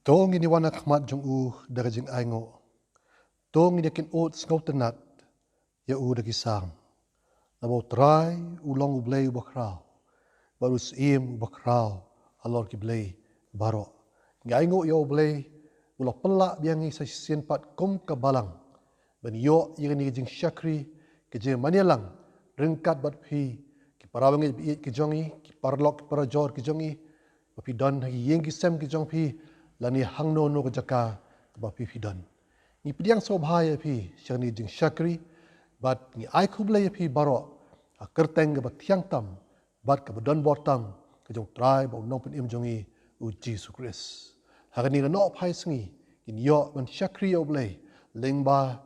Tong ini wana khmat jong daga jing aingo. Tong ini kin ot sngau tenat ya daga sang. Nabo try ulong Blei bakrau. Baru sim bakrau alor ki Blei baro. Ngaingo ya Blei ulo pelak biangi sa sien pat kom ke Balang. Ben yo ni jing syakri ke jing manialang ringkat bat pi ki parawangi bi ki jongi ki parlok parajor ki jongi pi don hagi yeng ki sem ki jong pi lani hangno no jaka ba pi don ni pdiang sngewbha ya pi syani jing syakri bat ni ai Blei pi baro a kerteng ba tiang tam bat ka don bortam ke jong trai ba nong pen im jongi u Jesus Christ hagani no phai sngi in yo ban syakri yo Blei lyngba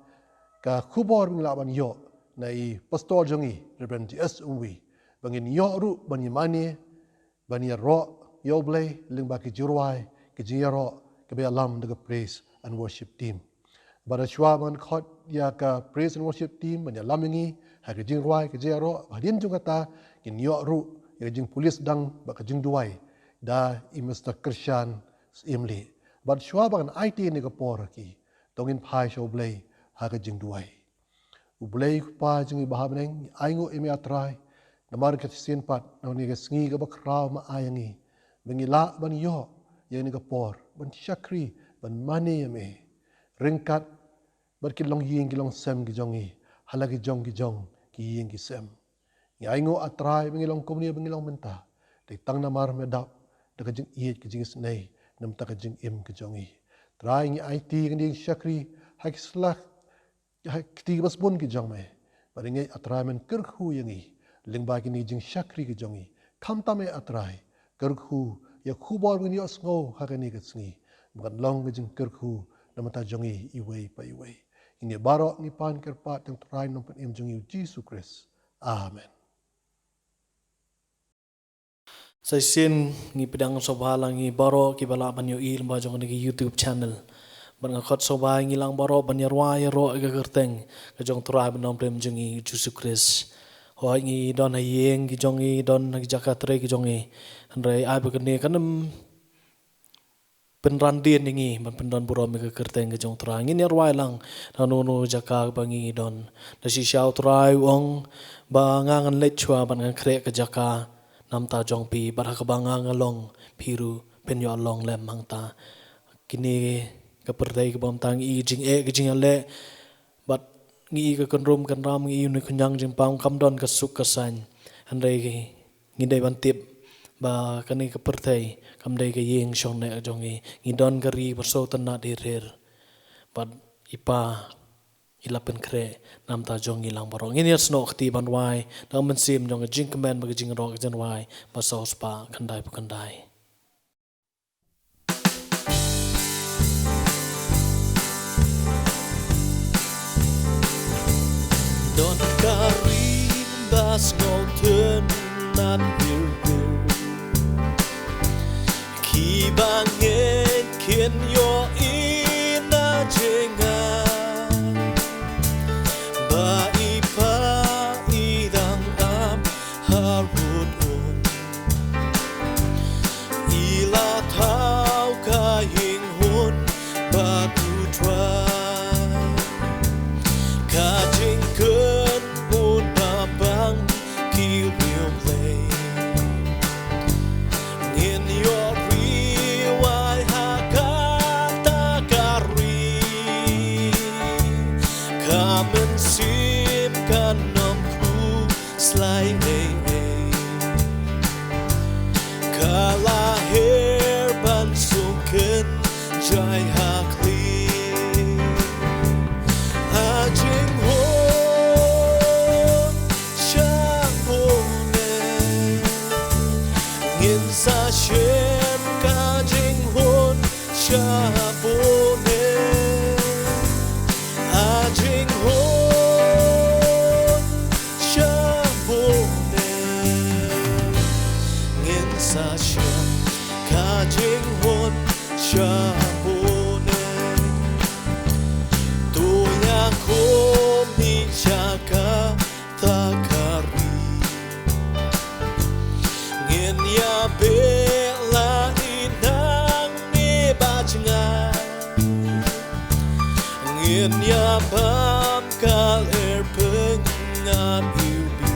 ka khubor ming la ban yo nai pastor jongi Reverend S umwi bangin yo ru ban yamane ban ya ro yo Blei lyngba ki jurwai ki jiro ke be alam de praise and worship team bara shwa ban khot ya ka praise and worship team ban ya lamingi ha ke jingwai ke jiro hadin jungata kin yo ru ya jing police dang ba ka jing duai da i Mr. Krishan imli ban shwa ban IT ni ka por ki tongin phai show Blei ha ka jing duai u Blei pa jing ba habneng aingo emi atrai namar ka sin pat no ni ka sngi ka ba kraw ma ayangi bengila ban yo yang ni kapor ban syakri ban mani me ringkat bat ki long ying ki long sem ki jongi halagi jong ki ying ki sem ya ingo atrai bengilong komni bengilong menta de tang namar medap de ka jing iet ki jing snei nam ta ka jing im ki jongi trai ngi IT ngi syakri hak slak hak ti bas bun ki jong me ba ngi atrai men kyrkhu yangi lyngba ki ni jing syakri ki jongi kam ta me atrai kyrkhu ya khubor ngi os ngo hakani ka sngi bukan long ke jing kyrkhu namata jongi iwei pa iwei ini baro ni pan kerpat yang trai nom pen im jongi Jesus Christ amen Saya sin ngi pedang sobha lang ngi baro ki bala ban yo il ba jong ngi YouTube channel ban ngakot sobha ngi lang baro ban yarwa yaro ga gerteng ka jong trai ban nom pen jongi Jesus Christ hoi ngi don hayeng ki jongi don ngi jakatre ki jongi andai ai begini kanam penrandian ngi ban pendon buro me ka kerteng ki jong trai ngi yarwa lang nanu jaka bangi don da si shau trai ong ba ngangan lechwa ban ngan kre ka jaka nam ta jong pi bara ka banga ngalong piru pen yo long lem mang ta kini ka perdai ka bom tang i jing ki jing ale bat ngi ka konrom kan ram ngi ni kunyang jing pang kam don ka suk ka san andai ngi dai ban tip ba kani ka perdai kam dai ka yeng shong ne jong ngi don ka ri berso tan na di rer bat ipa ilapen kre nam ta jong ilang barong ini sno khti ban wai dang men sim jong jing kamen ba jing ro jan wai ba so spa khandai pu khandai don karin bas ngol turn nan kyrkhu ki bangen ken yo ina jenga nghiền nhà bám cả er phơi ngàn yêu bi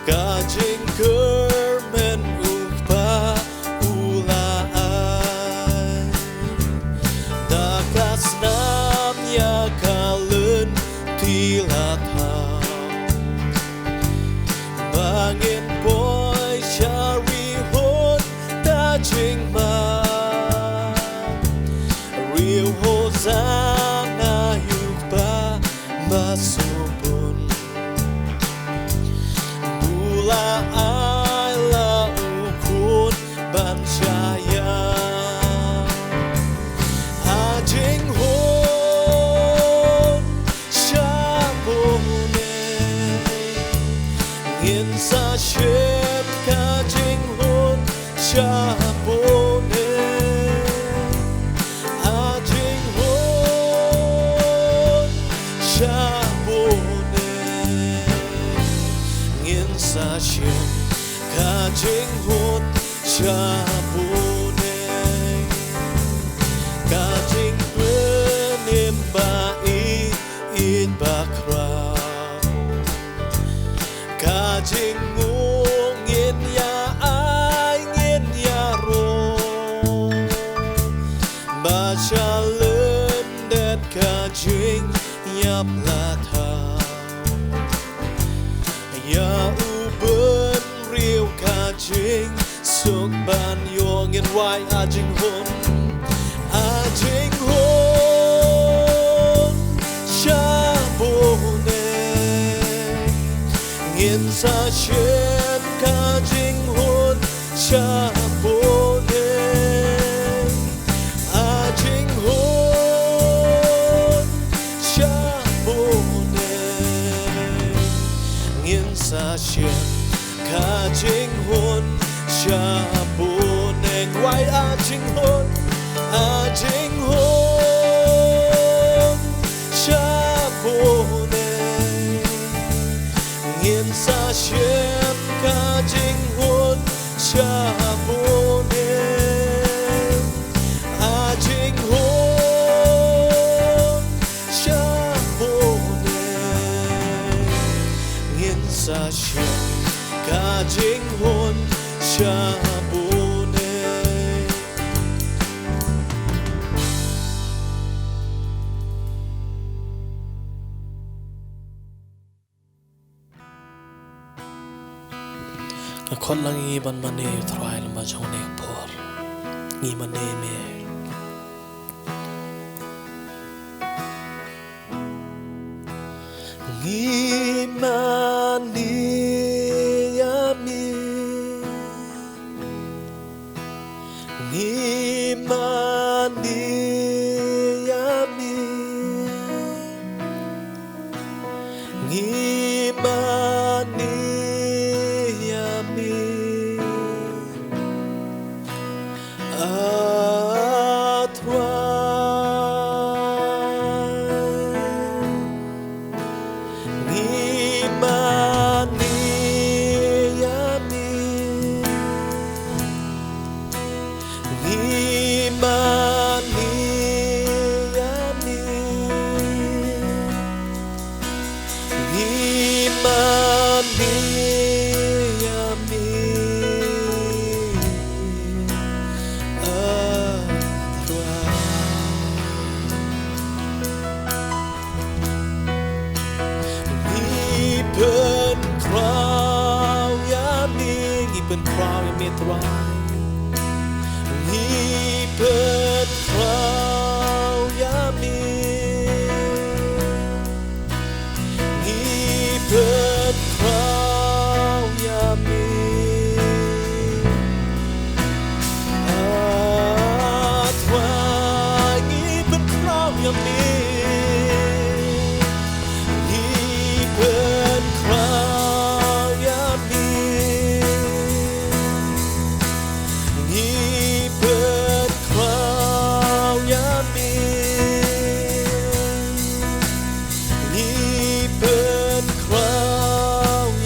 cả trên cơ men upa ula ai ta kasnam ya kalun tila thao bangin boy shari hon ta ching ma real hosana yupa masubun bula ai la ukun banchaya ajing hon shabone in sa ship ka jing hon shabone ajing hon shabone in sa ship ka jing hon shabone ka jing benim ba in bakra ka jing ngung in ya ai in ya ro ba cha lên đất ka jing yap la tha ya u ben riu ka jing suk ban yong in wai a jing hon shabone in sa ship ka jing hon shabone a jing hon shabone in sa ship ka jing hon shabone why a jing hon shabone in sa ship ka jing hon shabone a jing hon shabone in sa ship ka jing hon shaboneคนละงีบันมันเนยทรายลำบากจงเนยพอร์งีมันเนยเมงีมันเนยมีงีมันเนยมีงีมันเนเป็นคราวยังมีตรายนี่เป็นคราวยังมีนี่เป็นคราวยังมีทวายนี่เป็นคราวยังมีย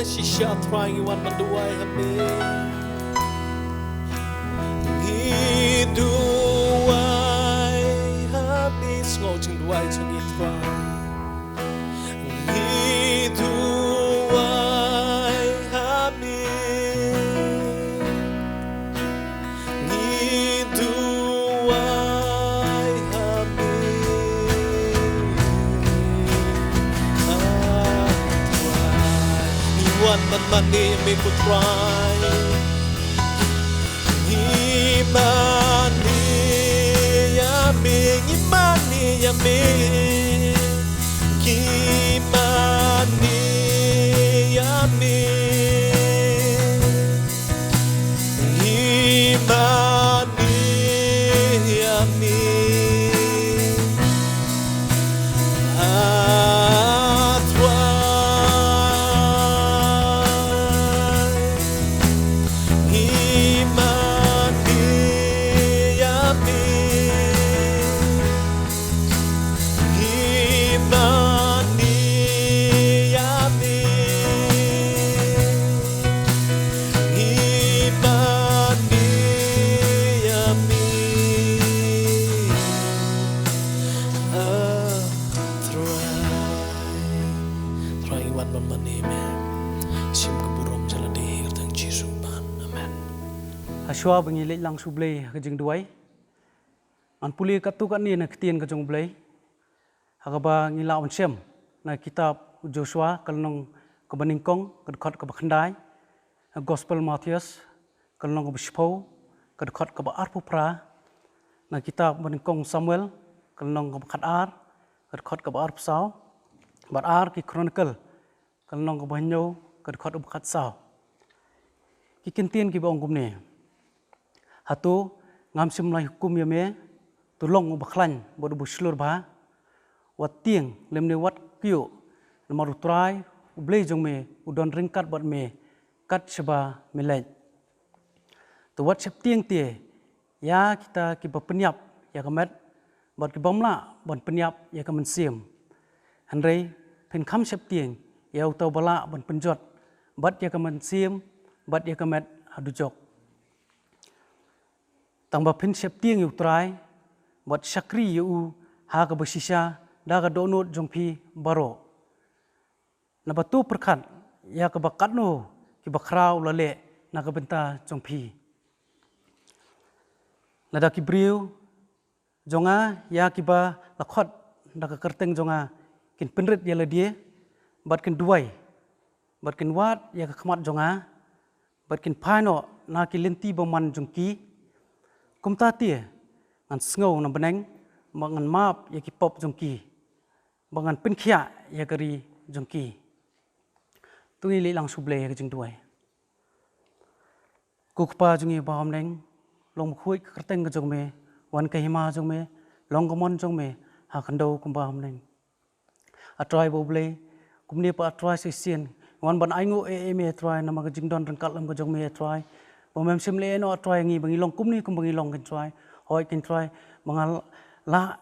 na shisha try wan manduai habe duai habe ngau chung duai chung i try duai habe duai habe wan man mani me ku try imani ya me kimani ya me imani ya me Shua bengi lek lang su Blei ke jeng duai an puli katu kan ni na ketien ke jong Blei hagaba ngila on sem na kitab Joshua kalnong ke beningkong ke dekat ke bakhandai Gospel Matthews kalnong ke Bishpo ke dekat ke arpu pra na kitab beningkong Samuel kalnong ke bakhat ke dekat ke arpu sau ki Chronicle kalnong ke banyo ke dekat ke bakhat sau ki kentien ki bong kumne hatu ngam simlai hukum yame tulong baklan bodu buslur ba wat tieng lemne wat kyo namaru trai Blei jong me udon ringkat bot me kat seba melej tu wat sep tieng tie ya kita ki penyap ya kamet bot ki bomla bon penyap ya kamen sim handrei pen kham sep tieng ya utau bala bon penjot bat ya kamen sim bat ya kamet adu jok tangba pen sep tieng yu trai bot sakri yu ha ka basisha da ka donut jongpi baro na batu perkhat ya ka bakat no ki bakrau lale na ka benta jongpi lada ki briu jonga ya ki ba lakhot da ka kerteng jonga kin penrit ya ladie bat kin duai bat kin wat ya ka khmat jonga bat kin phano na ki lenti boman jongki kumta tie ngan sngau na beneng mangan map ya ki pop jongki bangan penkhia ya kari jongki tungi li lang su Blei ke jing duai kukpa jungi baham neng long khui kerteng ke jong me wan ke hima jong me long komon jong me ha khandau kum baham neng atrai bo Blei kumni pa atrai sesien wan ban aingo me atrai na ma ke jing don rangkat lam ke jong me atrai Bomem simle no try ngi bangi long kumni kum bangi long kan try hoi kan try mangal la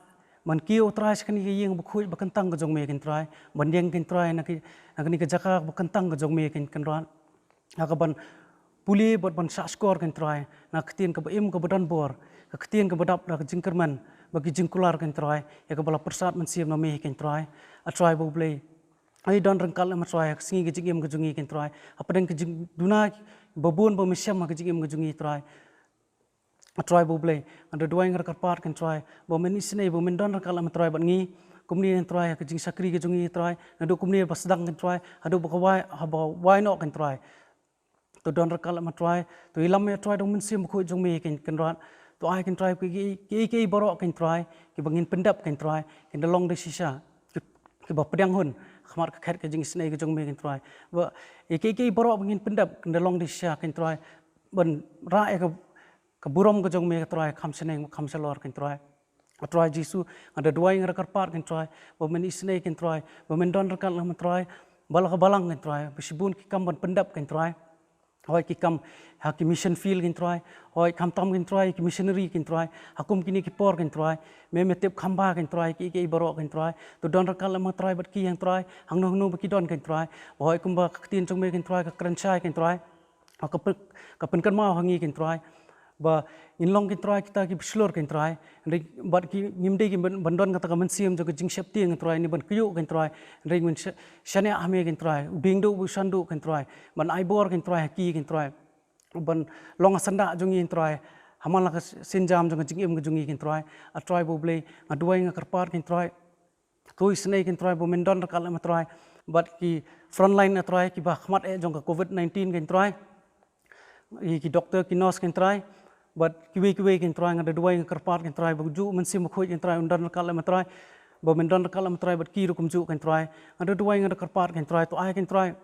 man kiu try skani ge yeng bukhui bakantang ke jong me kan try bandeng kan try na ki ke jaka bakantang ke jong me kan ran akaban puli bot ban sa skor kan try na ketien ke im ke badan bor ke ketien ke badap na ke jingkerman bagi jingkular kan try ya ke bala persat man siam na me kan try a try bo Blei ai don rangkal ma try singi ke jingim ke jungi kan try apa den ke duna babun bo misyam ke jingim ke jungi try try bo Blei and doing ra karpar kan try bo men isne bo men don ra kala try ban ngi kumni kan try ke jing sakri ke jungi try adu kumni pasdang kan try adu bo wai haba why not kan try to don ra kala try to ilam me try dong men sim ko jong me kan ran to ai kan try ke borok kan try ke bangin pendap kan try kan long de sisa ke ba pdiang hun khamar ka khat ke jing isne ke jong me kan try ba ke borok bangin pendap kan long de sisa kan try ban ra ke burom ke jong me try kham seneng kham salor kan try try jisu ada dua yang rakar par kan try bo men isne kan try bo men don rakal lam try balang kan try besibun ki kam ban pendap kan try hoi ki kam ha ki mission field kin try hoi kam tam kin try ki missionary kin try hakum kini ki por kin try me metep khamba kin try ki borok kin try to don rakal ma try bat ki yang try hang no ki don kin try hoi kumba tin chung me kin try ka kranchai kin try ka pen kan ma hangi kin try ba in long kin try kita ki slor kin try bat ki ngimde ki bandon kata ka mensiam jo jing septi kin try ni ban kyu kin try ring men shane ame kin try ding do bu sandu kin try ban ai bor kin try ki kin try ban long asanda jungi kin try hamal ka sinjam jo jing em jungi kin try a try bo blei aduai nga karpar kin try toi snei kin try bo mendon kala ma try bat ki frontline na try ki ba khmat e jong ka covid 19 kin try ki doctor ki nurse kin try but kiwe kin try ngada duai karpar kin try bu ju mensim khoi kin try undan kala ma try bo mendon kala ma try but ki rukum ju kin try ngada duai ngada karpar kin try to ai kin try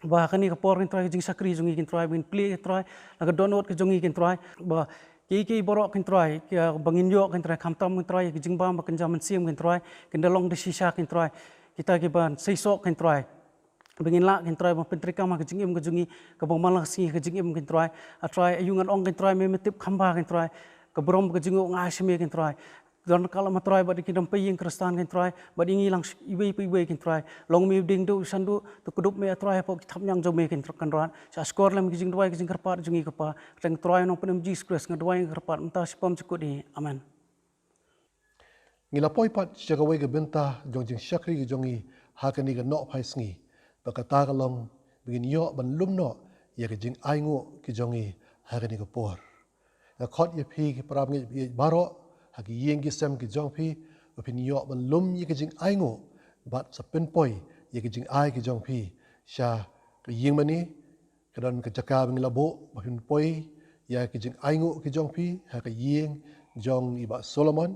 ba kani ka por kin try jing sakri jungi kin try bin play kin try laga download ki jungi kin try ba ki borok kin try ki bangin yo kin try kham tam kin try ki jingba ba kin jam mensim kin try kin dalong de shisha kin try kita ki ban seisok kin try bengin la kin try pentrika ma kejing em kejungi ke bang malang si kejing em kin try a try ayungan ong kin try me metip khamba kin try ke brom kejing ngai seme kin try don kala ma try bad kidam paying kristan kin try bad ingi lang ibe kin try long me ding do sandu to kudup me try po thap nyang jo me kin kan ran sa score lam kejing dwai kejing karpar jungi kapa teng try nong penem jesus christ ngadwai karpar mta sipam cukudi amen ngila poi pat chagawe ge benta jong jing shakri ge jongi hakani ge no phai sngi bakata kalong begin yo ban lum no ye ge jing ai ngo ki jongi hakani ge por na khot ye phi ki prab ngi baro ha ki yeng ki sem ki jong phi opin yo ban lum ye ge jing ai ngo bat sa pen poi ye ge jing ai ki jong phi sha ki yeng mani kadon ke jaka bing labo opin poi ya ki jing ai ngo ki jong phi ha ka yeng jong i ba solomon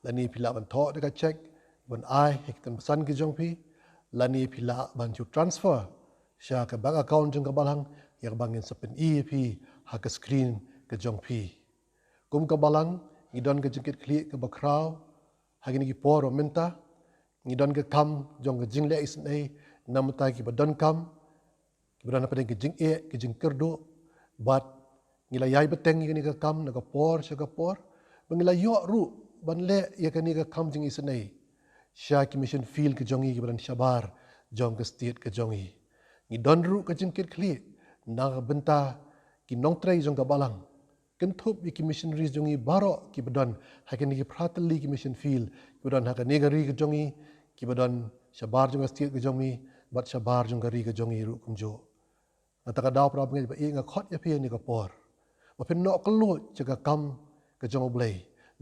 lani pila ban tho de ka check ban ai hek tan san ki jong phi lani pila ban chu transfer sha ka bank account jong ka balang yak bangin sapen ep ha ka screen ka jong phi kum ka balang ngidon ka jingkit kli ka bakraw hagini ki por menta ngidon ka kam jong ka jingle isnei namta ki badon kam ki badon pa ki jing e ki jing kerdo bat ngila yai beteng ngini ka kam na ka por sha ka por bangila yo ru ban le ya ka ni ka kam jing isnei sha ki mission field ke jongi ki badan shabar jong ke state ke jongi ni don ru ka jingkit kli na benta ki nong trai jong ka balang ken thup ki missionaries jongi baro ki badan hakani ki pratali ki mission field ki badan hakani gari ke jongi ki badan shabar jong state ke jongi bat shabar jong gari ke jongi ru kumjo ataka daw prab ngai ba e nga khot ya phi ni ka por ba phin no klo chaga kam ke jong blei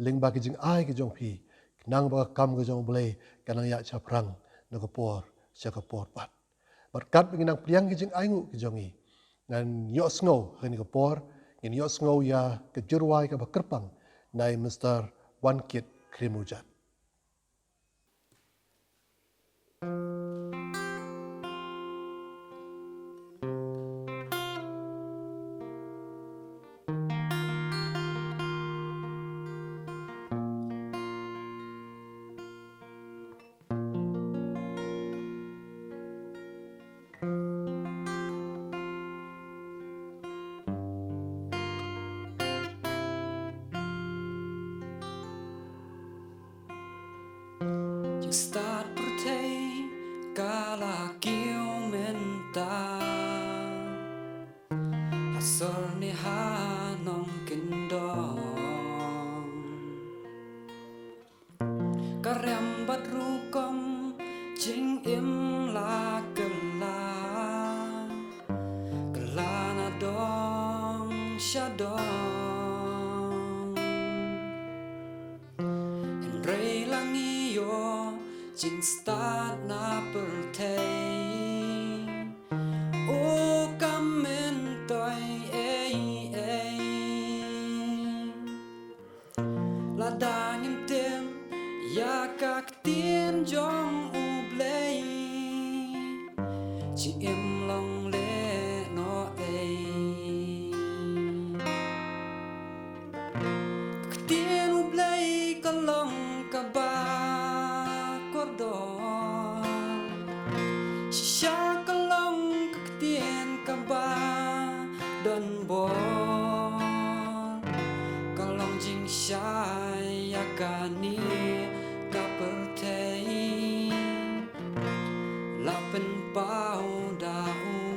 lyngba ki jing ai ki jong phi nang ba kam ke jong blei kanang ya cha prang no ko por cha ko por pat kat bi nang pdiang ki jing ai ngu ki jongi ngan yo snow hani ko por in yo snow ya ke jurwai ka ba kerpang nai mr one kid krimujat Start pertei kala kiu menta hasor ni hanong kindong karem bat rukom jing im la na dong shadong en rei langi yo jing start na pertei o kamen toi la danim tem ya kak tien jong u blei chi em long le no kak tien u blei ka long ka ba đơn bó có lòng chính sai ya cả ni cả bờ thấy là bên bao đau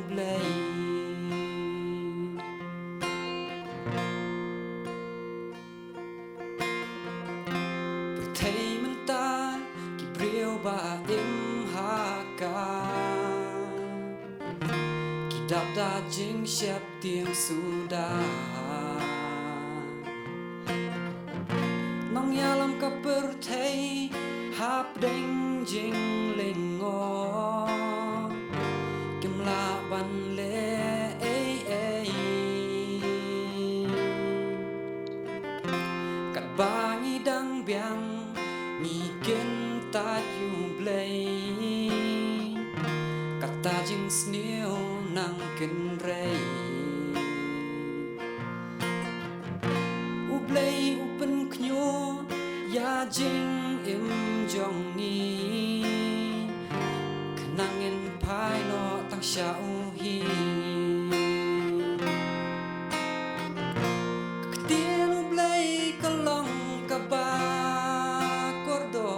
Blei bờ thấy mình ta kì brio ba im ha ca đạp đa chính xếp tiếng su đa nong ya lam ka per thei hap ding jing ling ngo kim la ban le kat ba ngi dang biang ngi ken ta yu Blei kat ta jing snew nang ken rei u Blei u pen knyo ya jing im jong ni kanang in pai no tang sha u hi ktien u Blei ka long ka ba kordo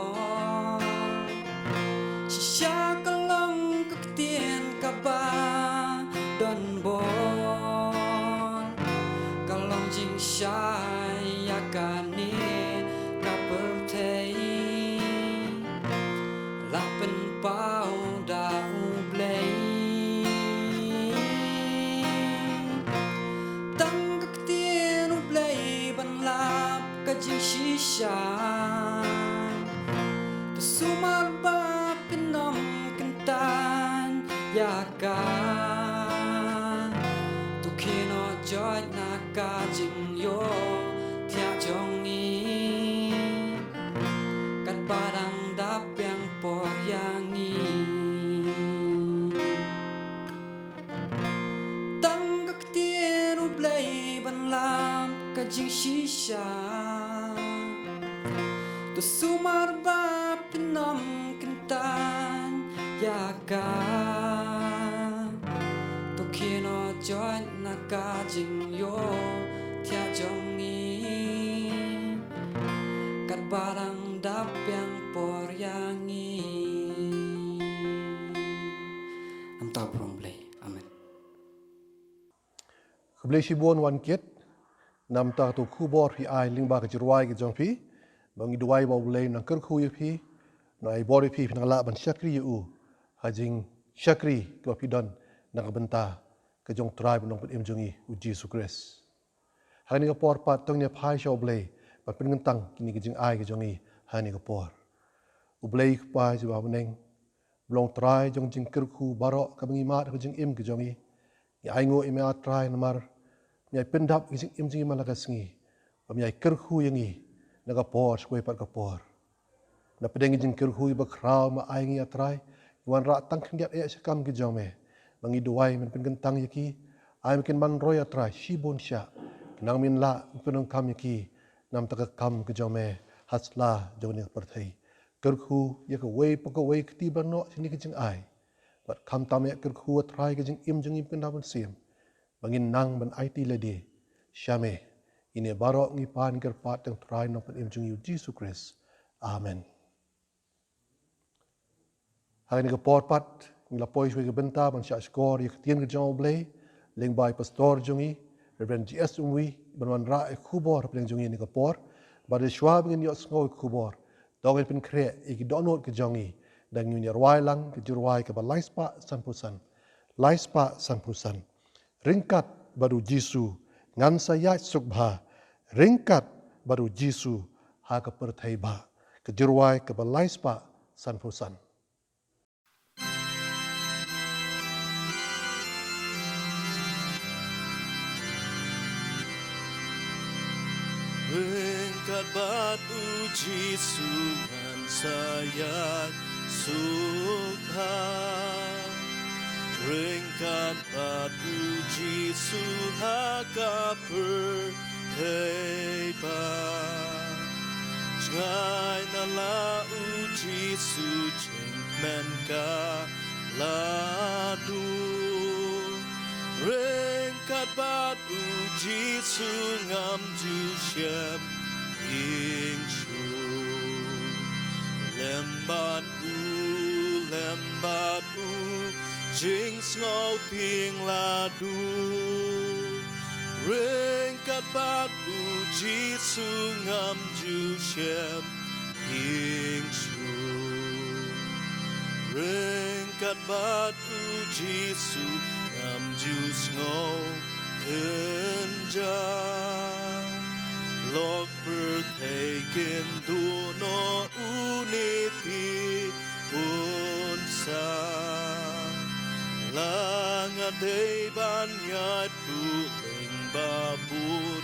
si sha ka long ka ktien ka ba đơn bó cả lòng chính sai ya cả ni cả bờ thấy là bên bao đau Blei tăng các tiên Blei ban lap cả chính si sa tu sumar ba pinam kentan ya cả joy na ka jing yo thia jong ni kat barang dap yang por yang ni tang ka tien u Blei ban lam ka jing si sha tu sumar ba pinam kentan ya ka tu kino joy na ka jing yo thia jong ni kat barang dap yang por yang ni am ta prom Blei amen Blei Shibon wan kiet nam ta tu khu bor phi ai lyngba ka jirwai ki jong phi bangi duai ba Blei nang kyrkhu ye phi no ai bor phi nang la ban shakri u hajing shakri ko phi don nang benta ke jong tribe nong pet im jongi u Jesus Christ hani ka por pat tong ne phai sho Blei pat pen ngang tang kini ke jing ai ke jongi hani ka por u Blei pa jwa beneng blong trai jong jing kyrkhu baro ka bangi mat ke jing im ke jongi ya ai ngo im a trai namar nyai pendap ke jing im jing malaka sngi pam nyai kyrkhu yangi na ka por skoi pat ka por na pedeng jing kyrkhu ba kraw ma ai ngi a trai wan ra tang khngiat e sakam ke jome bangi duai men pen gentang yaki ai mungkin man roya trai shibon sha nang min la penong kam yaki nam taka kam ke jome hasla jone perthai kyrkhu yak wei paka wei kti bano sini ke jing ai bat kam tam yak kyrkhu trai ke jing im jing im pen daban sim bangin nang ban IT ledi shame ini baro ngi pan ker pat tang trai no pen im jing yu Jesus Christ amen hari ni ke por pat ngila pois we benta ban sha skor yak tien ke jong Blei leng bai pastor jongi reverend GS umwi ban wan ra e khubor pleng jongi ni ka por ba de shwa bingin yo sngo khubor dogel pin kre e ki donot ke jongi dang nyu ni rwai lang ke jurwai ke ba laispa sanpusan ringkat baru Jisu ngan saya sngewbha ringkat baru Jisu ha ka perthai ba ke jurwai ke ba laispa sanpusan Ringkat batu Jisu ngan saya sngewbha ringkat batu Jisu haka perthai ba ngai na la u Jisu jing men ka la du ringkat kat bat uji sungam ju shem ing shu lembat u jing ngau ting ladu ring kat bat uji sungam ju shem ing shu ring kat bat uji sungam ju ngau kenjang lok bertaken duno uniti unsa langat day banyat puling babun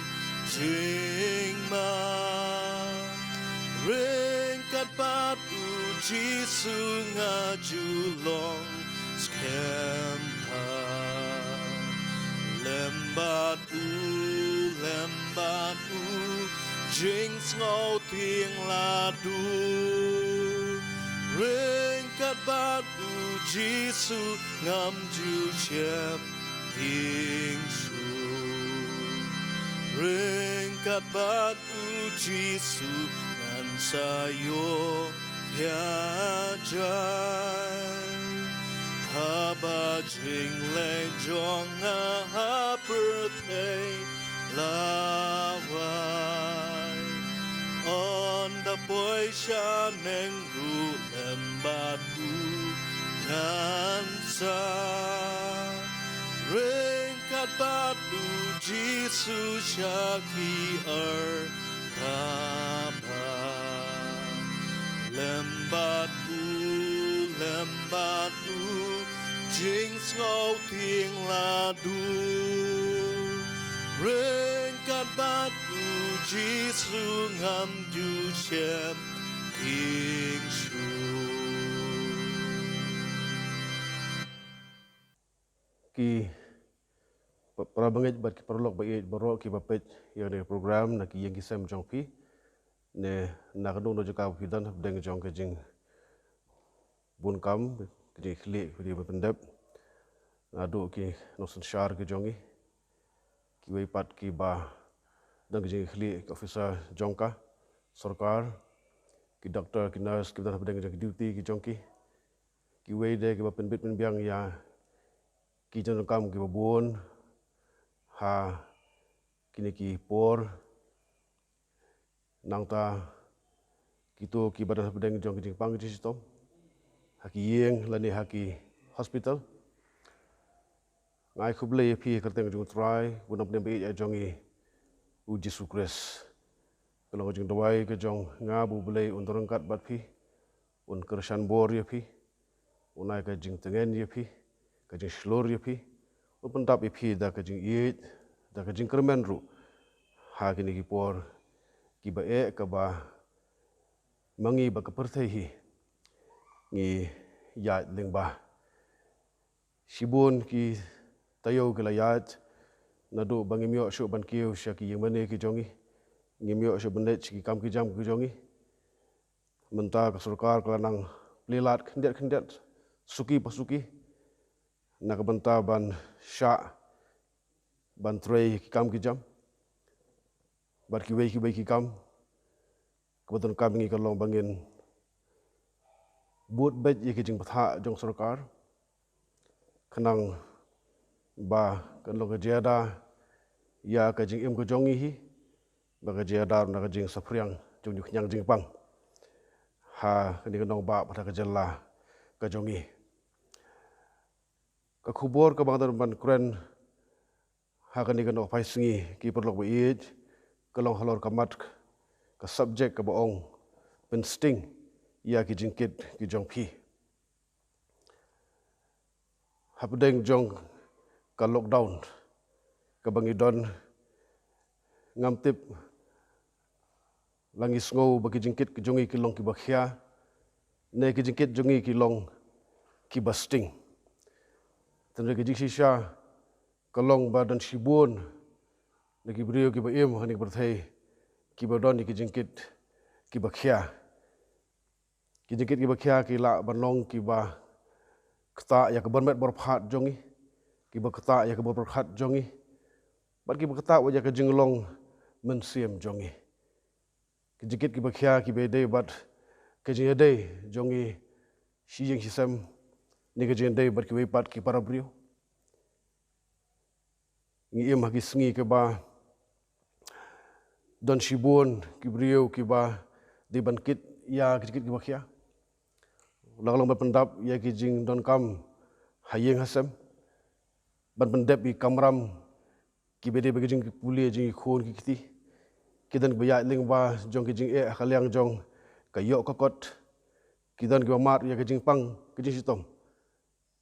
jingma ringkat batu jisunga julong skempa lembat u jing ngau ting ladu ringkat batu jisu ngam ju chep ing su ringkat batu jisu ngan sayo piajai haba jing le jong ha birthday lawai on the boy shaneng ru lembatu ngansa ringkat batu jisu syaki papa lembatu jing ngau ting ladu ringkat batu jisu ngam ju shem king shu. Ki para bangit bat ki parlok ba borok ki bapet yang de program na ki yang ki sem jong pi ne na kadung no jaka pi dan deng jong ke jing bun kam ki khli ki bapendap adu ki no san shar ki jongi ki wei pat ki ba dang ki jing khli officer jongka sarkar ki doctor ki nurse ki dan deng jong duty ki jongki ki wei de ki bapen bit pen biang ya ki jan kam ki babon ha kini ki por nangta kito ki badan pedang jong ki pang ki sistem haki yeng lani haki hospital ngai khuble phi kerteng jong try bunam ne be jongi u Jesu Christ kalau jong dawai ke jong ngabu Blei Un kat bat phi un kershan bor ye phi unai ka jing tengen ye phi ka jing shlor ye phi upentap ipi da ka jing yit da ka jing kermen ru ha kini ki por ki ba e ka ba mangi ba ka perthei hi ngi ya lyngba shibun ki tayo ki layat na do bangi myo shu ban kiu sha ki yimane ki jongi ngi myo shu banet ki kam ki jam ki jongi menta ka sarkar ka nang plilat khendet suki pasuki nak benta ban sha ban trei ki kam ki jam bar ki wei ki kam kebetulan kami ngi kalong bangin but bet ye ki jing patha jong sarkar khanang ba kan lo ka jada ya ka jing im ko jongi hi ba ka jada na ka jing sapriang jong nyang jing pang ha kani ka nong ba patha ka jalla ka jongi ka khubor ka bang ban kren ha kan ni kan opai singi ki perlok ba ij kalong halor ka mat ka subject ka baong pen sting ya ki jingkit ki jong phi hapdeng jong ka lockdown ka bangi don ngam tip langi sngo ba ki jingkit ki jongi ki long ki bakhya ne ki jingkit jongi ki long ki basting tanda ki jiksisha kalong badan shibun nagi brio ki ba im hani berthei ki ba don ki jingkit ki bakhya ki bakhya ki la banlong ki ba kta ya ka bonmet bor phat jongi ki ba kta ya ka bor phat jongi bat ki bakta wajah ke jinglong mensiam jongi ke jikit ki bakhya ki bede bat ke jede jongi si jing hisam ni ke jende bat ki wepat ki para brio ngi em hagi sngi ke ba don shibun ki brio ki ba di bankit ya ke jikit ki bakhya lang bat pendap ya ki jing don kam hayeng hasam ban pendap ki kamram ki bede bagi jing ki puli jing khon ki kiti kidan baya lyngba jong ki jing khaliang jong ka yo kokot kidan ki mat ya ki jing pang ki jing sitom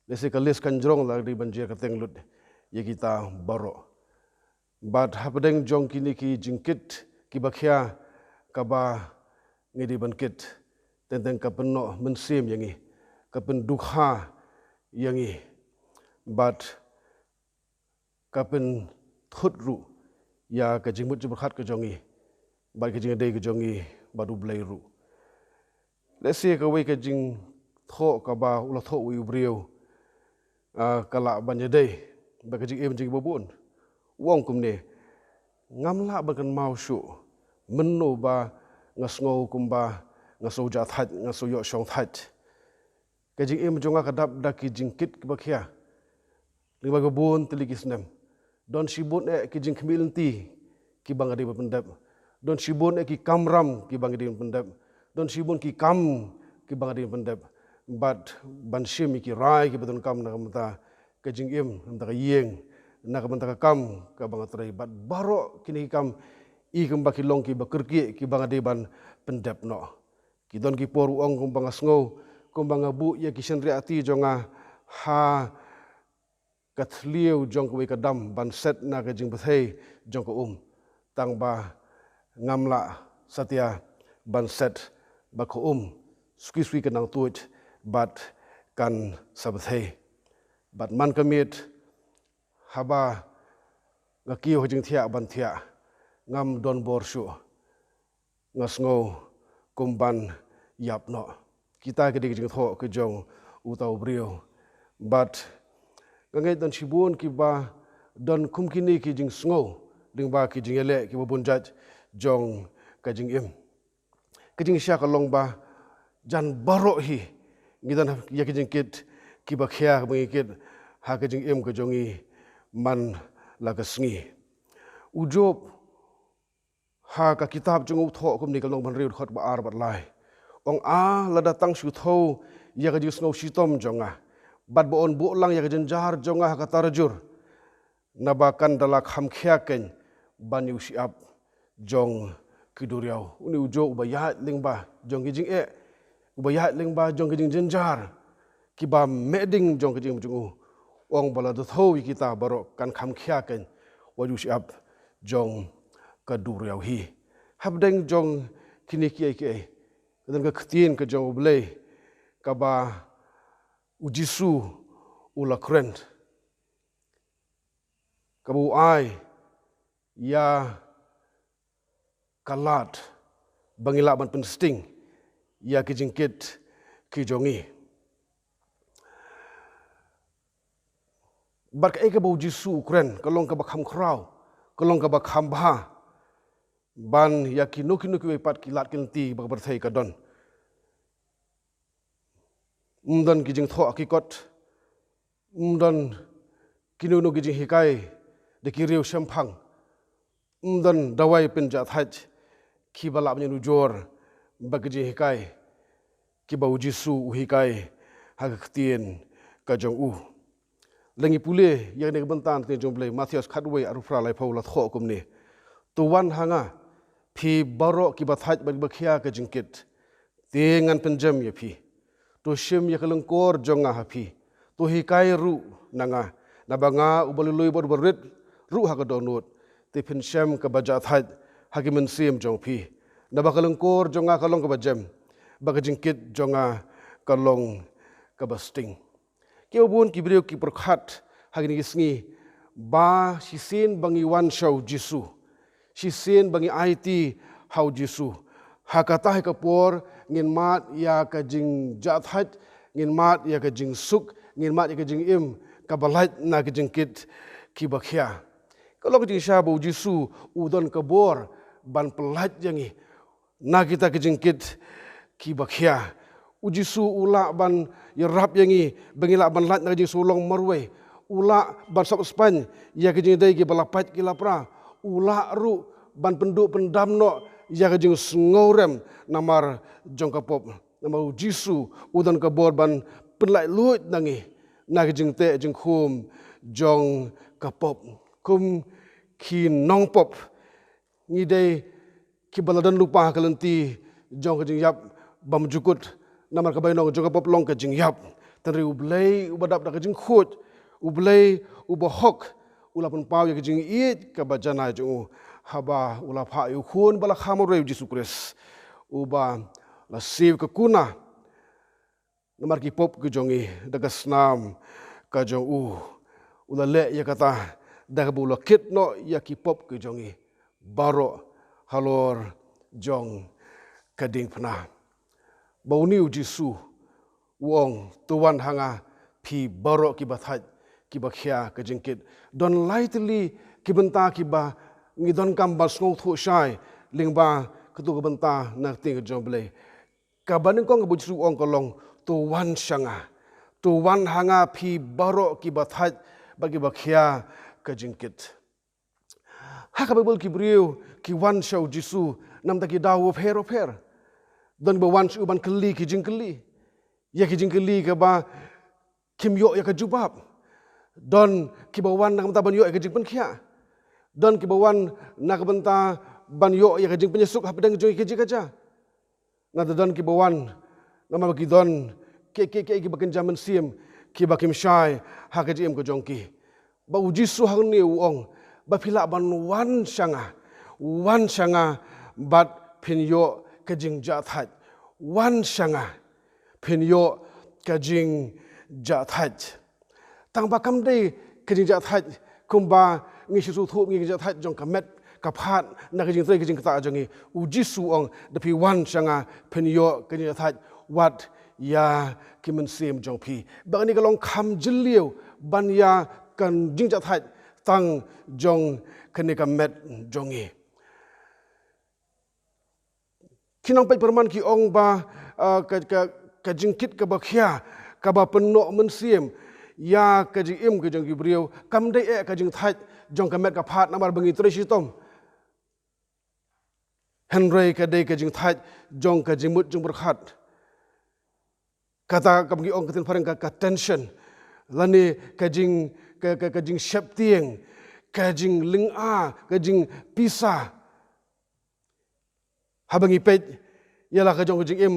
lese ka les kan jrong la di banjir ka teng lut ya kita baro bat hapdeng jong kini ki jingkit ki bakhya ka ba ngedi bankit tenteng ka penno mensim yangi ka pendukha yangi bat ka pen thutru ya ka jingmut jibkhat ka jongi bat ka jing dei ka jongi badu Blei ru lese ka we ka jing tho ka ba ula tho wi brio kala banya dei ba ka jing em jing bobun wong kumne ngamla ba kan mau shu menno ba ngasngau kumba ngaso ja that ngaso yo shong that ka jing em jonga ka dap da ki jingkit ki bakhya li ba bun telikisnem don shibun ki jing khmil ti ki bangade pendap don shibun ki kamram ki bangade pendap don shibun ki kam ki bangade pendap bat ban shim ki rai ki beton kam na kamta ka jing em namta ka yeng na kamta ka kam ka bangatrai bat baro kini kam i kam ba ki long ki ba kyrkhu ki bangade ban pendap no ki don ki por ong kum bangasngo kum bangabu ya ki senriati jonga ha kathliu jong ko ka dam ban set na ka jing bathei jong ko tang ba ngamla satya ban set ba ko squeeze ka nang tuit bat kan sabathei bat man kamit haba ngaki ho jing thia ban thia ngam don bor shu ngasngo kumban yapno kita ke jing tho ke jong utau brio bat gangai don shibun ki ba don kumkini ki jing sngo lyngba ki jing ele ki bun jaj jong ka jing em ki jing sha ka long ba jan baro hi ngidan ya ki jing kit ki ba khya ba kit ha ka jing em ka jongi man la ka sngi ujob ha ka kitab jong tho kum ni ka long ban riu khot ba ar bat lai ong a la da tang shu tho ya ka jing snow shitom jonga bat bo on bu lang ya ka jenjar jonga ka tarjur nabakan dalak ham khyaken ban yu siap jong kiduriau uni ujo ubaya lyngba jong kijing ubaya lyngba jong kijing jenjar kiba meding jong kijing jungu ong bala do tho kita baro kan kham khyaken waju siap jong kaduriau hi habdeng jong kini ki dan ka khtin ka jong Blei ka ba ujisu ula krent kabu ai ya kalat bangila ban pensting ya kijingkit kijongi bar ka bu jisu kren kalong ka bakham khrau kalong ka bakham bha ban ya kinukinu ki pat kilat kilti bak berthai ka don umdan kijing tho akikot umdan kinunu kijing hikai de kiriu shampang umdan dawai penjat haj ki balap nyanu jor bagji hikai ki bau jisu hikai hak ktien ka jong lengi pule yang ne bentan te jong Blei Mathias khatwei arufra lai phau la tho kum ni tuwan hanga phi baro ki bathaj bag bakhia ka jingkit tengan penjam ye phi to shim ya kalengkor jonga ha phi to hikai ru nanga nabanga ubalului bor berit ru ha ka donut te phin shem ka baja thaj hagimen sim jong phi nabakalengkor jonga kalong ka bajem bagajingkit jonga kalong ka basting keubun kibriu ki perkhat hagini sngi ba sisin bangi wan show jisu sisin bangi IT how jisu hakata ka por ngin mat ya ka jing jathat ngin mat ya ka jing suk ngin mat ya ka jing im ka balait na ka jingkit ki bakhya Kalau kejing syabu Jisu udon kebor ban pelat yangi. Na kita kejingkit ki bakhya. Ujisu ula ban yerap yangi bengilak ban lat na kejing sulong marwe. Ula ban sap span ya kejing dai ki balapat ki lapra. Ula ru ban penduk pendamno ya kejing ngorem namar jong kapop. Namar Jisu udon kebor ban penlai luit nangi. Na kejing te jing khum jong kapop. Kum ki nong pop ngidai ki baladan lupa kalenti jong kejing yap bam jukut namar kabai nong jong kapop long kejing yap tari ublei ubadap da kejing khut ublei ubahok ulapun pau ya kejing it ka bajana jong haba ulapha yu khun bala khamore Jisu Kristus uba la siv ka kuna namar ki pop ke jongi daga snam ka jong ulale ya kata dah bula kit no ya ki pop ke jongi baro halor jong kading pena bau niu Jisu wong tuan hanga pi baro ki bathaj ki bakhya ke jingkit don lightly ki benta ki ba ngidon kam ba sngo thu shai lyngba ketu ke benta nak ting jong Blei kabaning kong bu Jisu ong kolong tuan shanga tuan hanga pi baro ki bathaj bagi bakhya kejingkit. Hak Bible ki beriu ki wan show Jisu nam taki dawo per. Dan ba wan uban keli ki jingkeli. Ya ki jingkeli ke ba kim yo ya ke jubab. Dan ki ba wan nak ban yo ya ke jing penkhia. Dan ki ba wan nak benta ban yo ya ke jing penyesuk hap dang jong ke jing aja. Na dan ki ba wan nama bagi don ke ki bakin jaman sim ki bakim shai hak ke jim ko jongki. Bau Jisu hang ni uong ba phila ban wan shanga bat pinyo kajing jathat wan shanga pinyo kajing jathat tang ba kam dei kajing jathat kumba ngi su thu ngi jathat jong kamet kaphat na kajing tre kajing kata jongi Jisu ong da pi wan shanga pinyo kajing jathat wat ya kimen sim jong pi ba ni kalong kham jiliu ban ya kan jing jat hai tang jong kenika met jongi kinong pe perman ki ong ba ka jingkit ka bakhya ka ba penno mensiem ya ka jing im ka jong gibriu kam dei ka jing thai jong ka met ka phat namar bangi tre sitom henry ka dei ka jing thai jong ka jimut jong berkhat kata ka bangi ong katin pareng ka tension lani ka jing kajing syaptieng, kajing lyngba, kajing pisah. Habang ipet, ialah kajong kajing im,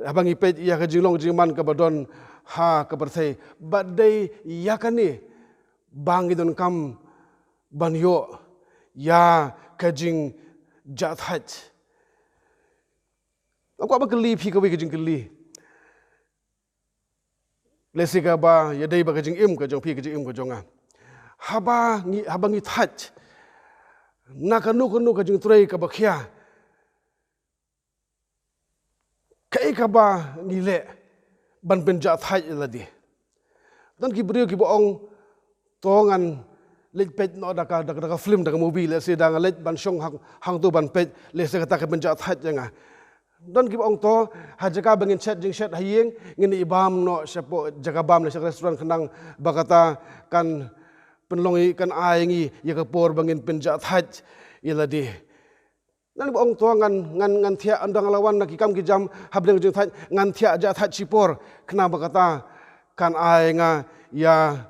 habang ipet ia kajing long kajing man kabadon ha kabarthai. Badai ia kani bang idon kam banyo ya kajing jathat. Aku apa keli pi kawi kajing keli. Lesi ka ba ya dei ba kajing im kajong pi kajing im kajonga haba ngi that na kanu kajing trei ka bakhya kai ka ba ngi le ban pen ja thai ladi dan ki brio ki boong tongan lej pet no da ka film da ka movie le se da lej ban shong hang tu ban pet le se ka ta ka pen ja thai janga dan ki ong to hajaka bangin chat jing chat hayeng ngini ibam no sepo jaga bam le restoran khandang bakata kan penlongi kan ayengi ya ka por bangin penjat haj iladi nan ong to ngan thia andang lawan na ki kam ki jam habdeng jing thaj ngan thia ja thaj sipor kena bakata kan ayenga ya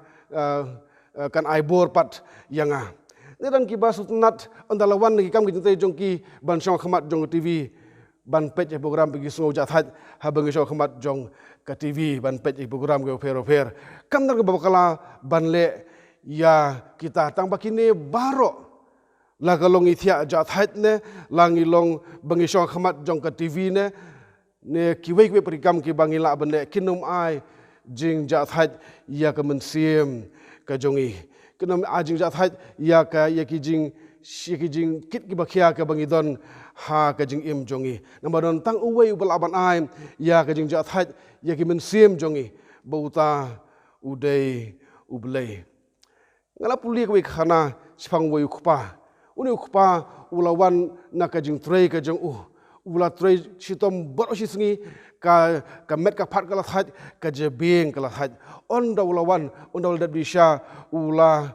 kan ai bor pat yanga ni dan ki basutnat andalawan na ki kam ki jing ki ban shong khamat jong TV ban pet program bagi sngau jathat habang isau khamat jong ka TV ban pet program ke ofer kam dar ke bakala ban le ya kita tang bakini baro la kalong ithia jathat ne langi long bangi isau khamat jong ka TV ne kiwei ke perikam ki bangila ban le kinum ai jing jathat ya ka mensiem ka jongi kinum a jing jathat ya ki jing kit ki bakhya ka bangidon ha kajing im jongi namadon tang uwei ubal aban ai ya kajing jathat ya ki mensiem jongi bauta udai ublei ngala puli ko khana chipang wo ukpa uni ukpa ulawan na ka jing trei ka jong ula trei chitom bor si sngi ka met ka phat ka la thaj ka je beng ka la thaj on da ulawan on da dat bisha ula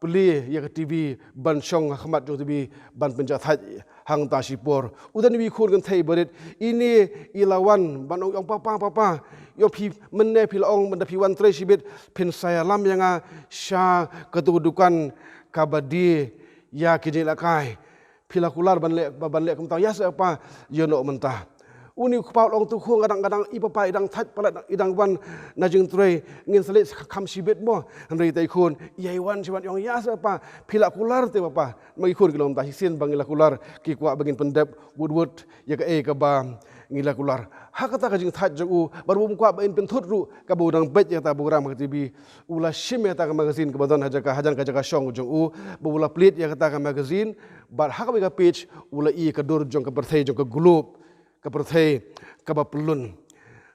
pli ya ka tv ban shong khmat jo tv ban penja thaj hang ta sipor udan wi khun kan thei borit ini ilawan ban ong papa yo phi menne phi ong man da phi wan tre sibit phin saya lam yanga sha ketudukan kabadi ya kijil akai pilakular ban le kum taw ya apa yo no mentah uni khpau long tu khung kadang-kadang ipapa idang thaj palat idang wan na jing trei ngin sale kham sibet mo rei tai khun yai wan siwan yong ya apa pilakular te papa magi khun kilom ta sin bangilakular ki kwa bangin pendep wood ya ka ka ba ngilakular hakata ka jing thaj ju barum kwa bain pen thut ru ka bu dang bet ya ta bu ram ka tibi ula shim ya ta ka magazine ka badan hajan ka shong jong bula plit ya ka magazine bar hakabi ka page ula ka dur jong ka berthai jong ka globe ka berthai ka ba pelun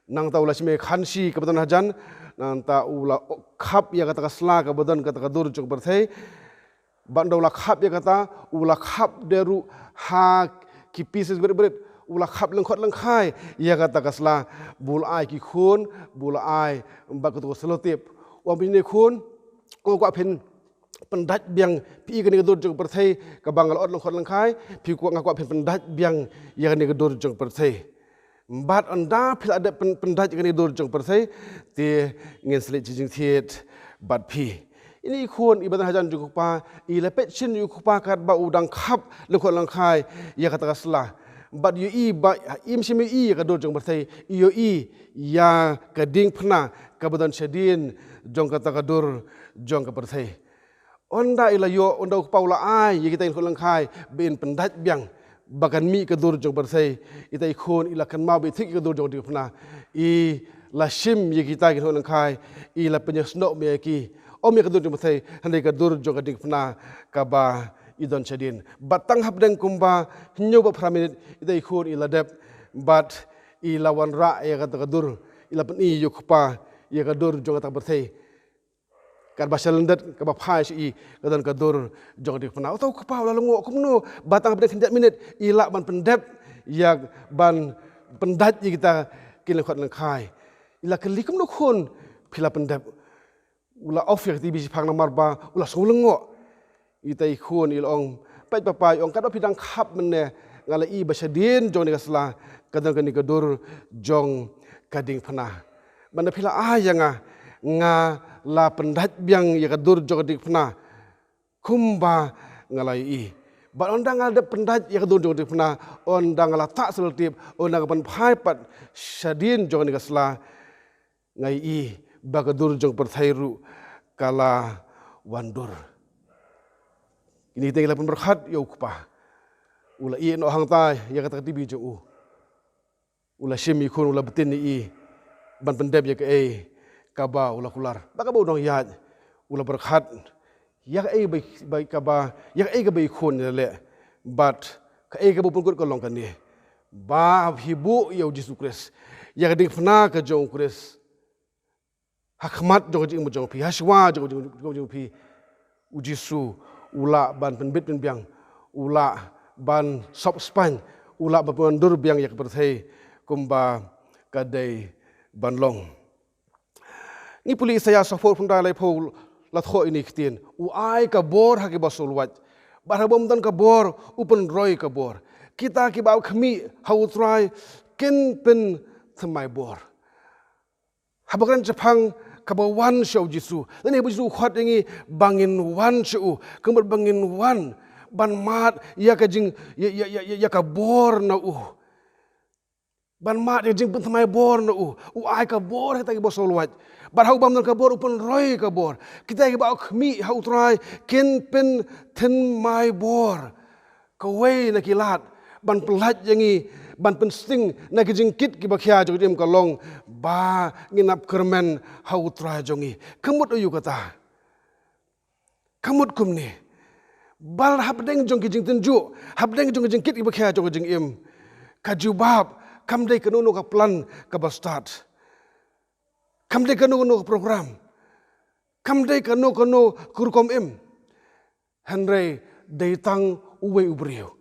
nang ta ula shime khansi ka badan hajan nang ta ula khap ya ka sla ka badan ka dur jong berthai ban ula khap ya ka ula khap deru ha ki pieces berit ula khap lengkhot lengkhai ya kata kasla bul ai ki khun bul ai ba ka tu selotip wa bin khun ko kwa phin pendat biang pi ka ni dur jong perthai ka bangal ot lengkhot lengkhai pi ko ngakwa phin pendat biang ya ni dur jong perthai bat anda phil ada pendat ka ni dur jong perthai ti ngin slit jing thiet bat pi ini khun ibadah hajan jong pa i lepet chin yu pa kat ba udang khap lengkhot lengkhai ya kata kasla but you ba im simi ka do jong berthai yo ya ka ding phna ka badan shadin jong ka ta dur jong ka berthai onda ila yo onda paula ai yi kita in khulang khai bin pendat biang bakan mi ka dur jong berthai itai khon ila kan ma bi thik ka dur jong ding phna I la shim yi kita in khulang khai I la penyesno me ki om ya ka dur jong berthai handai ka dur jong ka ding phna ka ba idon chadin batang habdeng kumba nyoba praminit idai khun ila dep but ila wan ra ya ka dur ila pen I yukpa ya ka dur jong ta berthai kan basalendat ka ba phai si ka dan ka dur jong dik pna tau kpa la ngo kumno batang habdeng 10 minit ila ban pendep ya ban pendat yi kita kin khot lang khai ila kelikum no khun phila pendep ula offer ti bi phang na marba ula solengo itai khun ilong pai papai ong kadap pidang khap menne ngala I basadin jong ni kasla kadang kani kadur jong kading phana banda phila ayanga nga la pendat biang ya kadur jong kading phana kumba ngala I ba ondang ada pendat ya kadur jong kading phana ondang ngala tak selotip ondang pan phai pat sadin jong ni kasla ngai I ba kadur jong perthairu kala wandur ini tinggal pun berkhat ya ukpa ula I no hang tai ya kata tibi jo ula shimi khun ula betin I ban pendep ya ke ka ba ula kular ba ka ba dong ya ula berkhat ya ke bai ka ba ya ke bai khun le but ka ka bu pun ko long kan ni ba hibu ya Yesus Kristus ya ke difna ka jong Kristus hakmat jong jong pi haswa jong pi ujisu ula ban penbit penbiang ula ban sop span ula ban pendur biang yak berthai kumba kadai ban long ni puli saya support pun dalai pol la tho ini ktin u ai ka bor ha ke basul wat barabom dan ka bor upun roy ka bor kita ki bau khmi how try ken pen thamai bor habakran chapang kabawan show Jisu. Dan ibu Jisu khat ini bangin wan show, kemudian bangin wan ban mat ya kajing ya kabor na ban mat ya jing pentamai bor na ai kabor kita ibu solwat. Ban hau bam dan kabor upun roy kabor. Kita ibu khmi hau try ken pen ten mai bor. Kawai na kilat ban pelat yangi ban pensting na kijingkit ki bakhya jodim kalong ba nginap kermen hau tra jongi kemut uyu kata kemut kumni bal habdeng jong kijing tenju habdeng jong kijingkit ki bakhya jong jing im kajubab kamdai kanono ka plan ka bastart kamdai kanono ka program kamdai kanono kurkom im Henry datang uwe ubrio.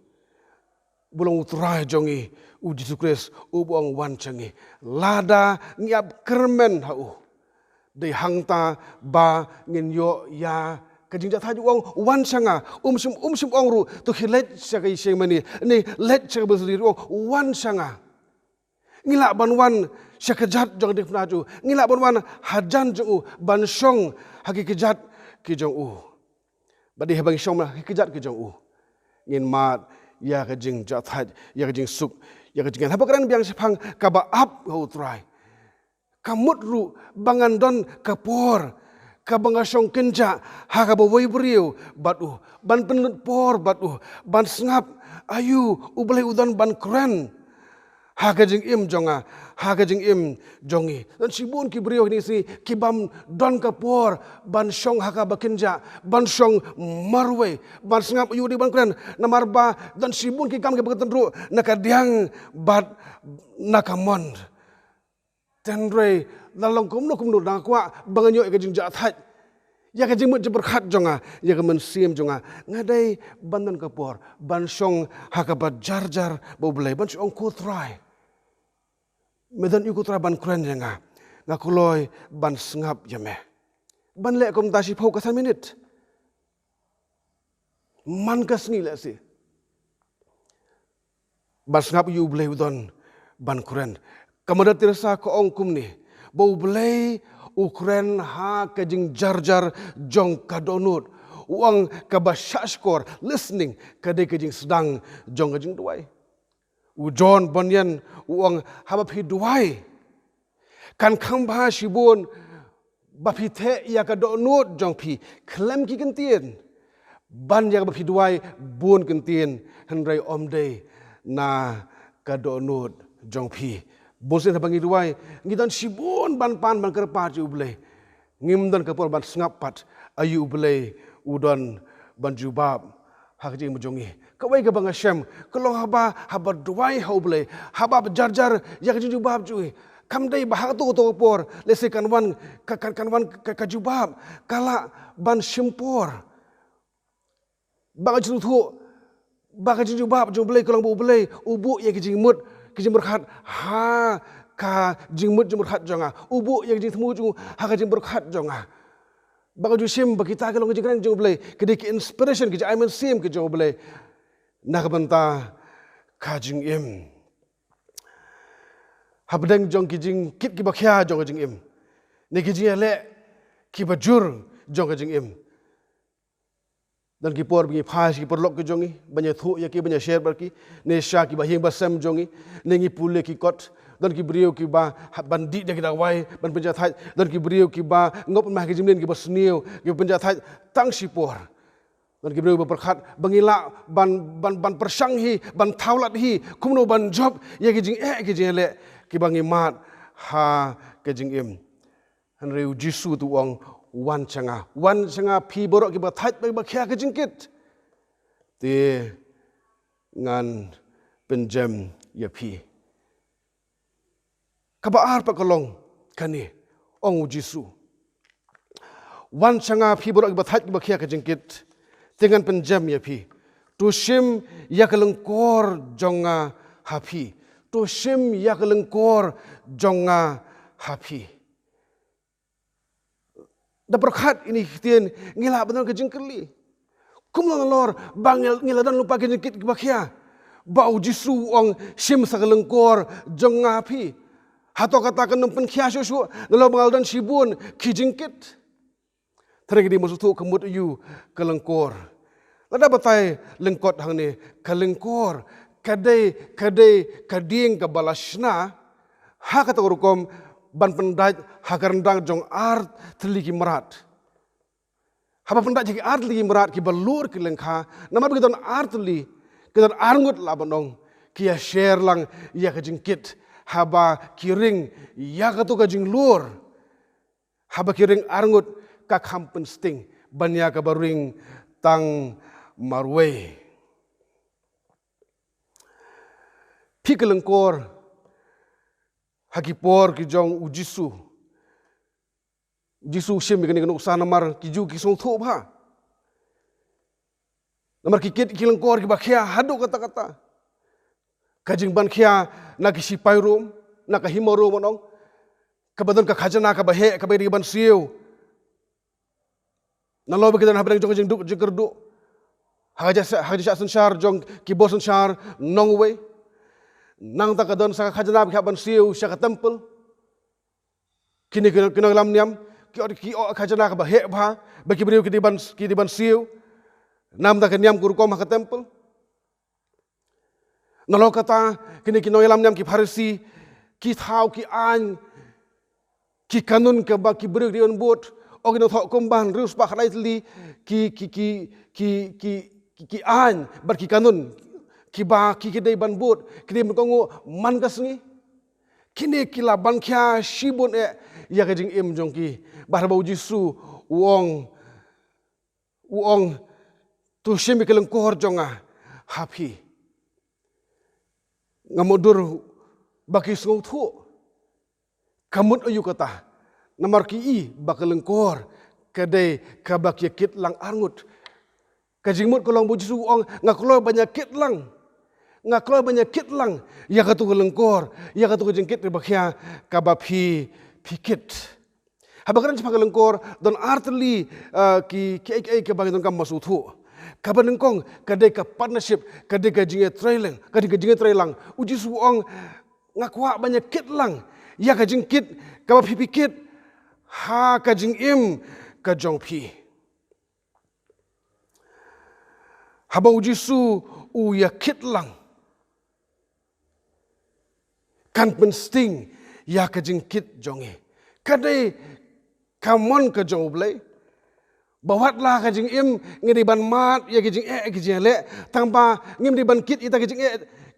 Bulong utrai jongi u Yesus Kristus ubong wancangi. Lada ngiap kermen hau. Dei hangta ba ngin yo ya kajing jat haju ong wan sanga umsum ong ru tu hilet sakai sing mani ni let sakai bersiri ong wan sanga ngila banwan sakajat jong dik naju ngila banwan hajan jong ban song haki kejat ki jong u badi habang song haki kejat ki jong u ngin mat ya kajing jat haj ya kajing suk ya kajing habakaran biang sepang kaba up ho try kamut ru bangan don kapor kabangasong kenja hakabawai beriu batu ban penut por batu ban sengap ayu ublai udan ban keren hakajing im jonga hakajing im jongi dan sibun ki beriu ni si kibam don kapor ban song hakabakenja ban song marwe ban sengap ayu di ban keren namarba dan sibun ki kam ke bekenru nakadiang bat nakamon Tendrei dalam kumno nakwa banganyo ikajing jathat ya kajing mut berkat jonga ya kamen sim jonga ngadai bandan kapor bansong hakabat jarjar boblai bansong kutrai medan ikutrai ban kren janga ngakuloi ban sengap jame ban lek kom tashi pau kasan minit man kasni le si ban sengap yu blai udon ban kren Kamada tirsa ko ong kumni bau belai Ukren ha kajing jarjar jong kadonut uang kabasyaskor listening kadai kajing sedang jong kajing duai ujon banyan uang habap hiduai kan kambha sibun bapithe ya kadonut jong pi klem ki kentien ban ya bap hiduai bun kentien hendrai omdei na kadonut jong pi Bosen habangi duai ngidan sibun ban pan ban kerpa ju ublei ngimdan kapor ban sengapat ayu ublei udon ban jubab hakji mujongi kawai ka bang Hashem kalau haba duai ha ublei haba jarjar ya ka jubab ju kamdai bahak tu por lese kanwan ka jubab kala ban simpor bagaj tu bagaj jubab ju ublei kalau ublei ubu ya ki mut kijing berkat ha ka jingmut jing berkat jonga ubu yang jing temu jung ha ka jing berkat jonga bagi jusim bagi kita kalau jing jong blai kedik inspiration kijang amen sim ki jong blai nak banta ka jing im habdeng jong kijing kit ki bakhya jong jing im ne kijing le ki bajur jong jing im dan kipor bagi phas kipor lok ke jongi banyak thu ya ki banyak share barki ne sha ki bahing basam jongi ne ngi pule ki kot dan ki brio ki ba bandi dia kita wai ban penjahat dan ki brio ki ba ngop mah ki jimlen ki basniu ki penjahat tang sipor dan ki brio berkat bangila ban persanghi ban thaulat hi kumno ban job ya ki jing ki jing le ki bangi mat ha ke jing im han reu jisu tu wang wan changa pi borok ki bathait ba khya ka jingkit te ngan penjem ya pi kabaar pa kolong kani ong jisu wan changa pi borok ki bathait ba khya ka jingkit te ngan penjem ya pi tu sim ya kalengkor jonga hapi tu sim ya kalengkor jonga hapi da berkat ini kitien ngila benar ke jengkeli kumlang lor bangel ngila dan lupa ke jengkit ke bakhya bau jisu ong sim sakalengkor jong ngapi hato kata kenum pen khya susu dalam bangal dan sibun ki jengkit terang di musuh kemut yu kelengkor lada batai lengkot hang ni kelengkor kadai kading ke balasna ha kata urukom ban pendaj hakarndang jong art teliki merat haba pendaj ki art teliki merat ki balur ki lengkha namar begitu art li kita arngut labanong ki ya share lang ya ka jingkit haba kiring ya ka tu ka jinglur haba kiring arngut ka kampen sting ban ya ka baring tang marwe pikelengkor hakipor ki jong ujisu jisu sim kini kena usah namar kiju ki song thu bha Namar kikit kilengkor ki bakhia hadu kata-kata. Kajing ban khia na ki sipai rum, na ka himoru monong. Kabadan ka khajana ka bahe ka beri ban siu. Na lo begitu na habang jong duk jikerdu. Haja sensar jong ki bos sensar nongwe. Nang ta kadon sa khajana ka ban siu sa ka temple. Kini lam niam ki khajana ka bahe bha bagi beriu ki di ban siu. Nam ta kenyam kurkom ha ka temple. Nalo kata kini lam niam ki Pharisi ki thau ki an ki kanun ke ba ki beriu di on bot o ki no thok komban rius pa khalai tli ki an bar ki kanun ki ba ki dei ban bot ki dem kongo man kasngi kini kila ban kya shibon ya ka jing im jong ki bar ba Jisu uong tu shemi keleng kohor jonga happy ngamodur baki sngau thu kamut ayu kata namar ki I bakeleng kohor kadai kabak yakit lang arngut kajingmut kolong bu Jisu uong ngaklo banyak kit lang ya katu keleng kohor ya katu jengkit bakia kabapi pikit habakaran cepat keleng kohor don artli ki ke bagi don kam masuthu kabanengkong kadai ka partnership kadai ka jinge trailing uji suong ngakwa banyak kit lang ya ka jingkit ka pikit ha ka jing im ka jong pi haba uji su u ya kit lang kan pensting ya ka jingkit jonge kadai kamon ka jong blei bawatlah ka jing im ngedi ban mat ya ki jing le tanpa ngim di ban kit ita ki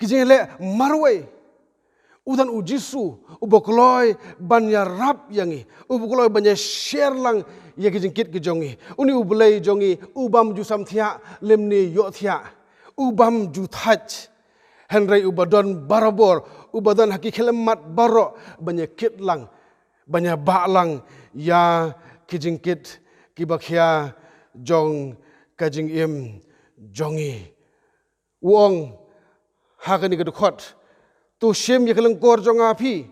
jing le marwai udan ujisu ubokloi ban ya rap yangi ubokloi ban ya share lang ya ki jing kit ki jongi uni ublei jongi ubam ju sam thia lemni yo thia ubam ju thach henry ubadon barabor ubadan haki khelemat baro ban ya kit lang ban ya ba lang ya ki jing kit ki bakhia jong kajing im jongi uong hakani ka dukhot tu shem ye keleng kor jonga phi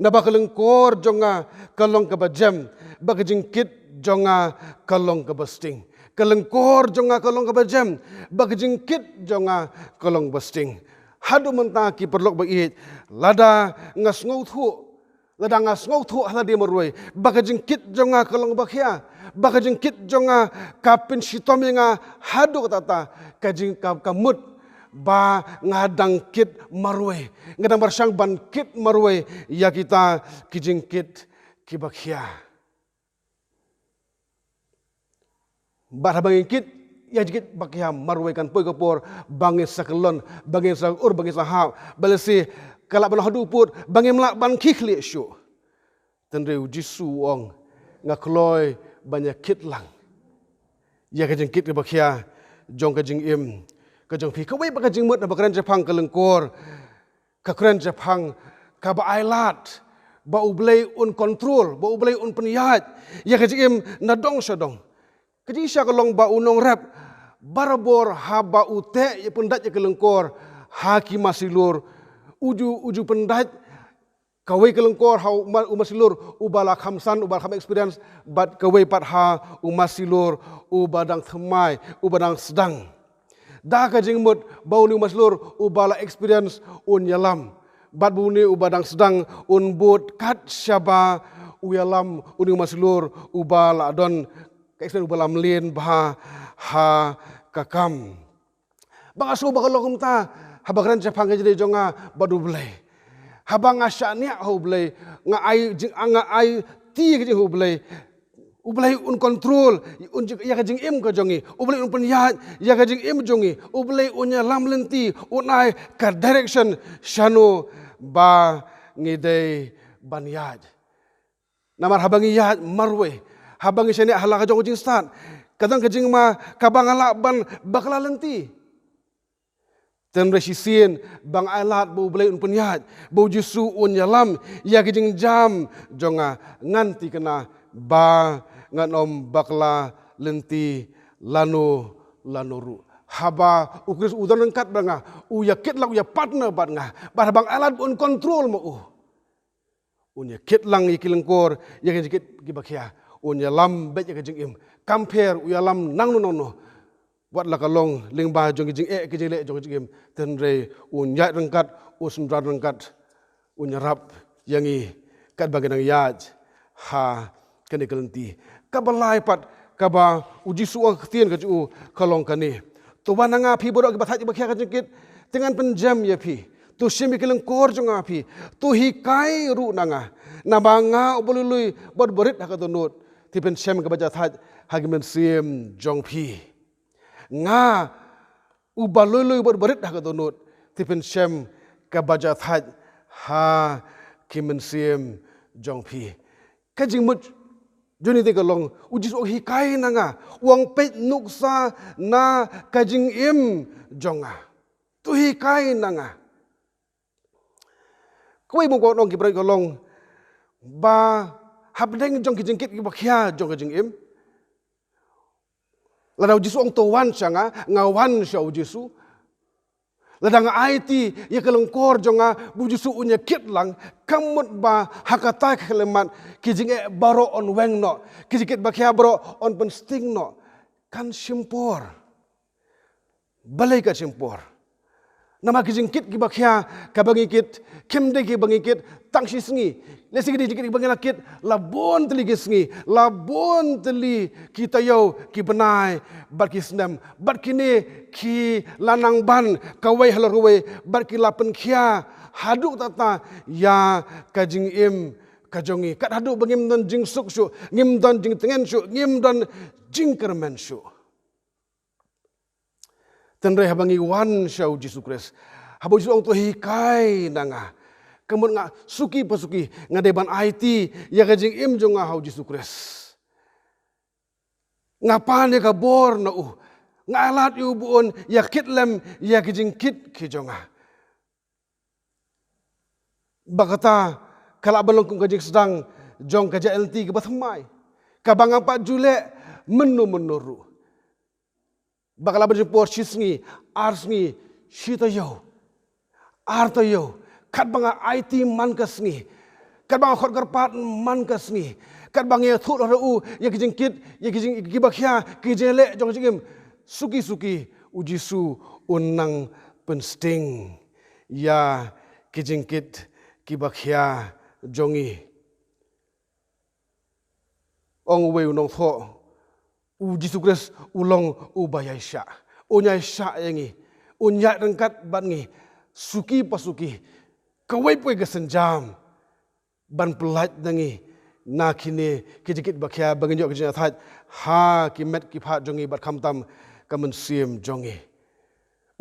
na ba keleng kor jonga kalong ka bajam ba kajing kit jonga kalong ka basting keleng kor jonga kalong ka bajam ba kajing kit jonga kalong basting hadu menta ki perlok ba it lada ngasngau thu hala dia meroi ba kajing kit jonga kalong bakhia baka jing kit jonga kapin sitom nga hadu kata kajing kamut ba ngadang kit marwe ngadang barsang ban kit marwe ya kita kijing kit kibakhia bar bangin kit ya jikit bakhia marwe kan poi kapor bangin sakelon bangin sa bangin sa ha balesi kala ban hadu put bangin melak ban kikhli syu tendre Jisu ong ngakloi banyak kit lang ya kajing kit bakhia jong kajing im kajong pi kawai ba kajing mut na bakran japang kalengkor ka kran japang ka ba ailat ba ublei un control ba ublei un peniyat ya kajing im na dong sadong kajing sya kalong ba unong rap barabor ha ba ute ya pendat ya kalengkor ha ki masilur uju pendat kawai kelengkor ha umasilur ubala khamsan ubala kham experience but kawai pat ha umasilur ubadang themai ubadang sedang da ka jingmut bau ni umasilur ubala experience un yalam but buni ubadang sedang un bot kat syaba uyalam uni umasilur ubala don experience ubala mlin bah ha kakam bangaso bakalong ta habagran japang jadi jonga badu blei habang asyania hoblei nga ai ti ke hoblei ublei un control un ya ka jing im ka jongi ublei un penyat ya ka jing im jongi ublei unya lam lenti unai ka direction shano ba ngidei banyad namar habangi ya marwe habangi shani hala ka jong jing stat kadang ka jing ma kabang ala ban bakla lenti dan resisien bang alat bau belai un penyat bau Jisu un yalam ya kijing jam jonga nganti kena ba nganom bakla lenti lanu ru haba ukris udan rengkat banga uya kitlang uya partner banga bar bang alat un control mo unya kitlang ikilengkor ya kit gibakia unya lam bet ya jing im compare uya lam nang no wat la kalong lyngba jong jing jing le jong jing im tenre unya rengkat usundran rengkat unya rap yangi kat bagenang yaj ha kene kelenti kabalai pat kaba uji suang ktien kaju kalong kane tu wananga pi borok bathaj bakhya kajikit dengan penjam ya pi tu simi keleng kor jonga pi tu hikai ru nanga nabanga ubulului bod borit hakatonot ti pen sem ka baja thaj hagimen sim jong pi nga ubalului bod borit hakatonot ti pen sem ka baja thaj ha kimen sim jong pi kajing mut Joni te kalong uji so hikai nanga uang pet nuksa na kajing im jonga tu hikai nanga koi mo ko nong ki kalong ba habdeng jong kijing kit ki bakhya jong kajing im la uji so ong to wan changa ngawan sha uji su ladang IT ya kalong kor jonga buju su unya kit lang kamut ba hakata kelemat kijing baro on weng no kijikit bakhya baro on pen sting no kan simpor balai ka simpor nama kijing kit ki bakhya ka bangi kit kimde ki bangi kit tangsi sngi lesi ki dikit bangi lakit labon teli ki sngi labon teli kita yo ki benai bar ki snem bar kini ki lanang ban kawai halarwe bar ki lapen khia haduk tata ya kajing im kajongi kat haduk bangim don jing suk shu ngim don jing tengen shu ngim don jing kermen shu tenre habangi wan shau Yesus Kristus habo Yesus ong to hikai nanga kemun nga suki pasuki ngadeban IT ya kajing im jonga hau Yesus Kristus ngapan ya ka bor na ngalat yu buon ya kitlem ya kajing kit kijonga bakata kala balong kung kajing sedang jong kaja LT ke bathamai kabang apa jule menu bakala berjemput sisngi arsngi shitayo artayo kat banga IT man kasngi kat banga khot garpat man kasngi kat banga thut ru ya kijing kit ya kijing gibakhya kijele jong jingim suki ujisu unang pensting ya kijing kit gibakhya jongi ong we unong tho Yesus Kristus ulong ubaya sya unyai sya yangi unyai rengkat bangi suki pasuki kawai poi kesenjam ban pelat dangi na kini kijikit bakhya banginjok kijina thaj ha kimet kiphat jongi bat khamtam kamen sim jongi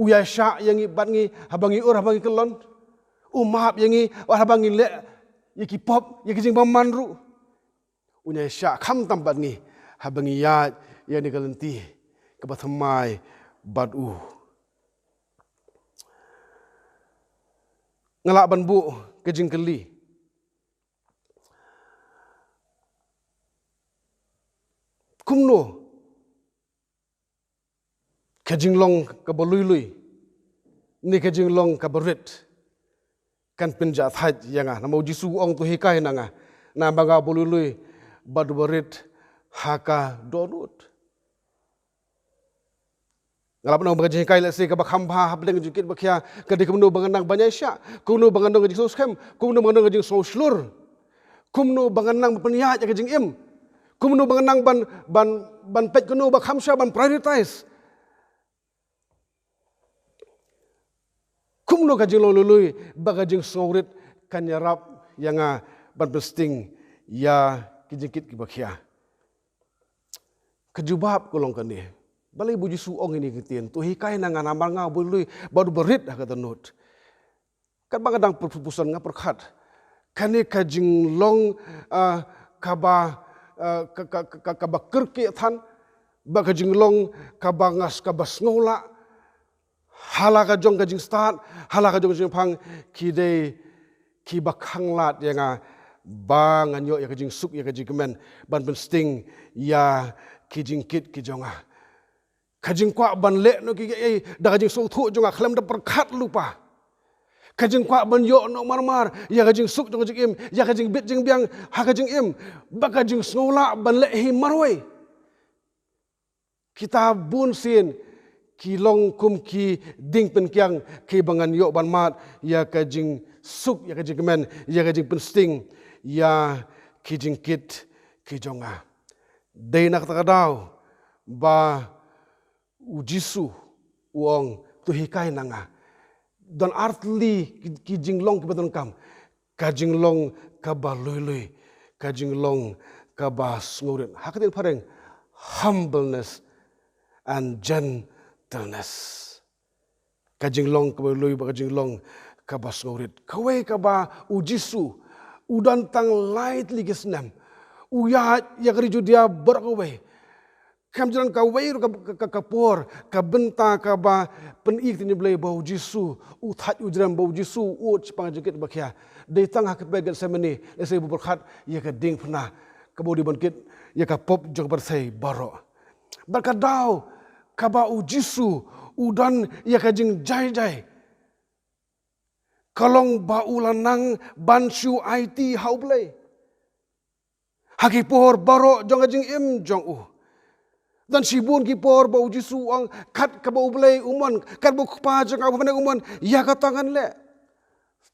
uyai sya yangi bangi habangi ur habangi kelon umap yangi habangi le yaki pop yaki jing bamanru unyai sya khamtam bangi habangi yat ya ni kalenti kebathamai badu ngalak banbu kejing keli kumno kejing long kabalui ni kejing long kabarit kan penjat haj yanga namo jisu ong tu hikai nanga na baga bolului badbarit haka donut ngalap nang bagaji kai lesi ka bakhamba habdeng jukit bakhya kadi kumno banganang banyasya kumno banganang jing soskem kumno banganang jing soslur kumno banganang peniat ya jing im kumno banganang ban pet kuno bakhamsya ban prioritize kumno ka jing lolului bagajing songrit kanyarap yanga ban besting ya kijikit kibakhya kejubab kolong kani balai buji suong ini ketien tu hikai nangan amal ngau boleh baru berit dah kata not kan bangadang perpupusan ngap perkhat kani kajing long kaba kerki than bagajing long kaba ngas kaba sngola hala kajong kajing start hala kajong kajing pang kide ki bakhanglat yanga bang anyo ya kajing suk ya kajing kemen ban pensting ya kijing kit kijonga kajing kwa ban le no ki da kajing so thu jonga khlam da perkhat lupa kajing kwa ban yo no marmar ya kajing suk jong jing im ya kajing bit jing biang ha kajing im ba kajing snola ban le hi marwai kita bun sin ki long kum ki ding pen kyang ki bangan yo ban mat ya kajing suk ya kajing men ya kajing pen sting ya ki jing kit ki jonga dei nak takadaw ba u Jisu uong tu hikai nanga don artli ki jinglong ki badon kam ka jinglong ka ba loi ka jinglong ka ba sngoren hakatin pareng humbleness and gentleness ka jinglong ka ba loi ba ka jinglong ka ba sngoret kawe ka ba u Jisu udan tang lightly gisnam u ya kari judia berkawe kam jalan ka wei ka kapor ka benta ka ba penik tin blei bau Jisu u that u jram bau Jisu u chpang jeket bakhya de tang hak begal semeni ese bu berkhat ya ka ding phna ka bodi bonkit ya ka pop jog bersai baro berkadau ka ba u Jisu u dan ya ka jing jai kalong ba ulanang banshu IT hau blei haki por baro jong jing im jong u dan sibun ki por bau Jisu ang kat ka bau blei umon kat bu pa jong ka bane umon ya ka tangan le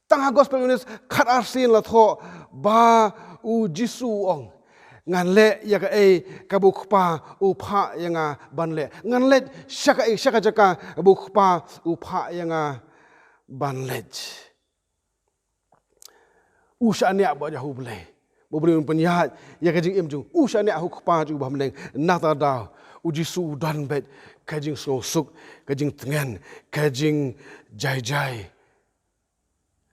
tanga gospel unis kat arsin la tho ba u Jisu ong ngan le ya ka ka bu pa u pha yanga ban le ngan le shaka jaka bu pa u pha yanga ban le u shania ba jahu blei bobri penyahat ya kajing im jung u shania hu pa ju bam leng nata da u Jisu dan bet kajing suk kajing tengan kajing jai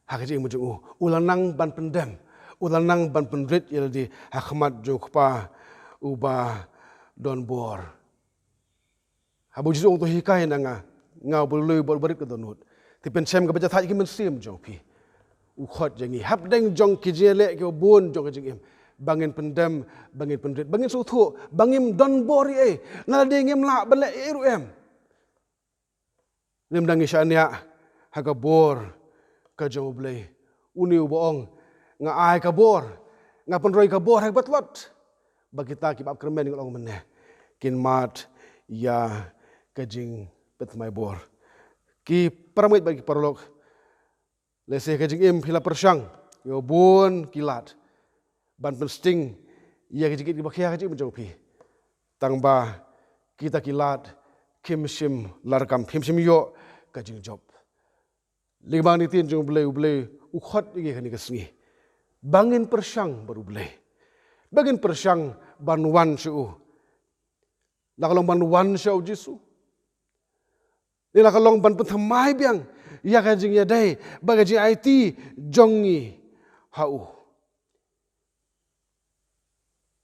ha kajing im jung ulanang ban pendem ulanang ban pendrit ya di hakmat ju pa u ba don bor ha bu Jisu to hikai nanga ngau bului bor berit ka donut ti pen sem ka baca thai ki men sim jong pi u khot jangi hap deng jong ki jele ki bun jong jing im bangin pendem bangin pendrit bangin su thu bangim don bori na de ngem la bele ru em lim dangi shania ha ka bor ka jong blei uniu boong nga ai ka bor nga penroi ka bor ha batlot bagita ki bab kremen ngolong menne kin mat ya ka jing pet mai bor ki paramit bagi parlok lese ka jing im phila persang yo bun kilat ban pensting ia kejikit di bakhia kejik menjauh pi tangba kita kilat kim sim larkam kim sim yo kajing job limbang ni tin jong blei u khot igi kani kasngi bangin persang baru blei bangin persang ban wan su lakalong ban wan su Jisu ni lakalong ban penthamai biang ia kajing ya dai bagaji IT jongi hau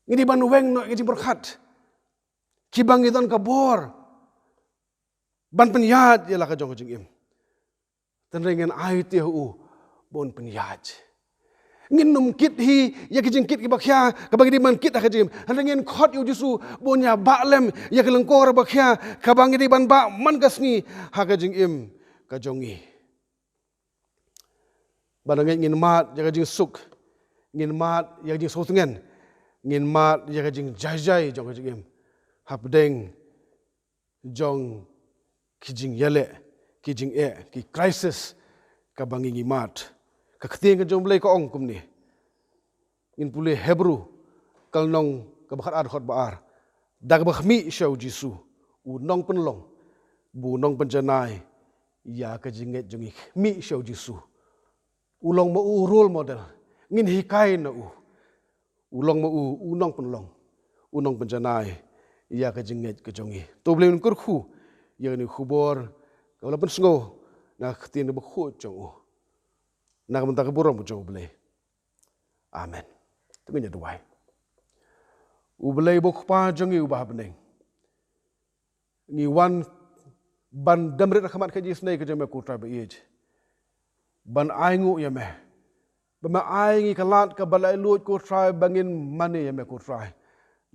ngidi ban weng no ngidi berkat kibang iton kabor ban penyat ialah ka jong jing im tenrengen IT hu bon penyat ngin num kit hi ya kijing kit ki bakhya ka bagi di man kit ha kajim tenrengen khot yu Jisu bonya baklem ya kelengkor bakhya ka bangi di ban ba man kasni ha kajing im ka jongi banangen ngin mat ya kajing suk ngin mat ya kajing sotengen ngin mat ya kajing jai jong kajing im hapdeng jong kijing yale kijing ki crisis ka bangi ngi mat ka khting ka jong blei ka ong kum ni ngin pule Hebrew kalnong ka bakhat ad khot baar dag bakhmi shau Jisu u nong penlong bu nong penjanai ya kajing nget jongi mi shau Jisu ulong ma u role model ngin hikai na u ulong ma u unong penlong unong penjanai ya ka jinget ka jongi to blei kyrkhu ya ni khubor ka wala pen sngo na khtin ba khu chong u na ka ka burom jong blei amen tengnya duai u blei bo khpa jongi u ba beneng ni wan ban damret khamat ka jisnei ka jame ku tra ba ej ban aingu ya me bama aingi kalat ka balai lut ku try bangin mani ya me ku try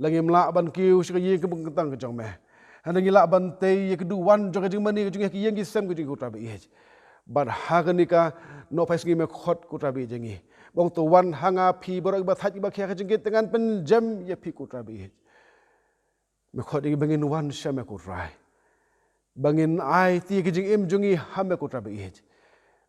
langim la ban kiu shi ka yin ka bung tang ka jong me Hana ngila bante ye keduan jong jing mani jong yang gisem jing kutra be ej. But haganika no pais ngi me khot kutra be jengi. Bong to wan hanga phi borok ba thaj ba kha jing dengan penjam ye phi kutra be ej. Me khot ngi bangin wan shame kutrai. Bangin ai ti jing im jongi hame kutra be ej.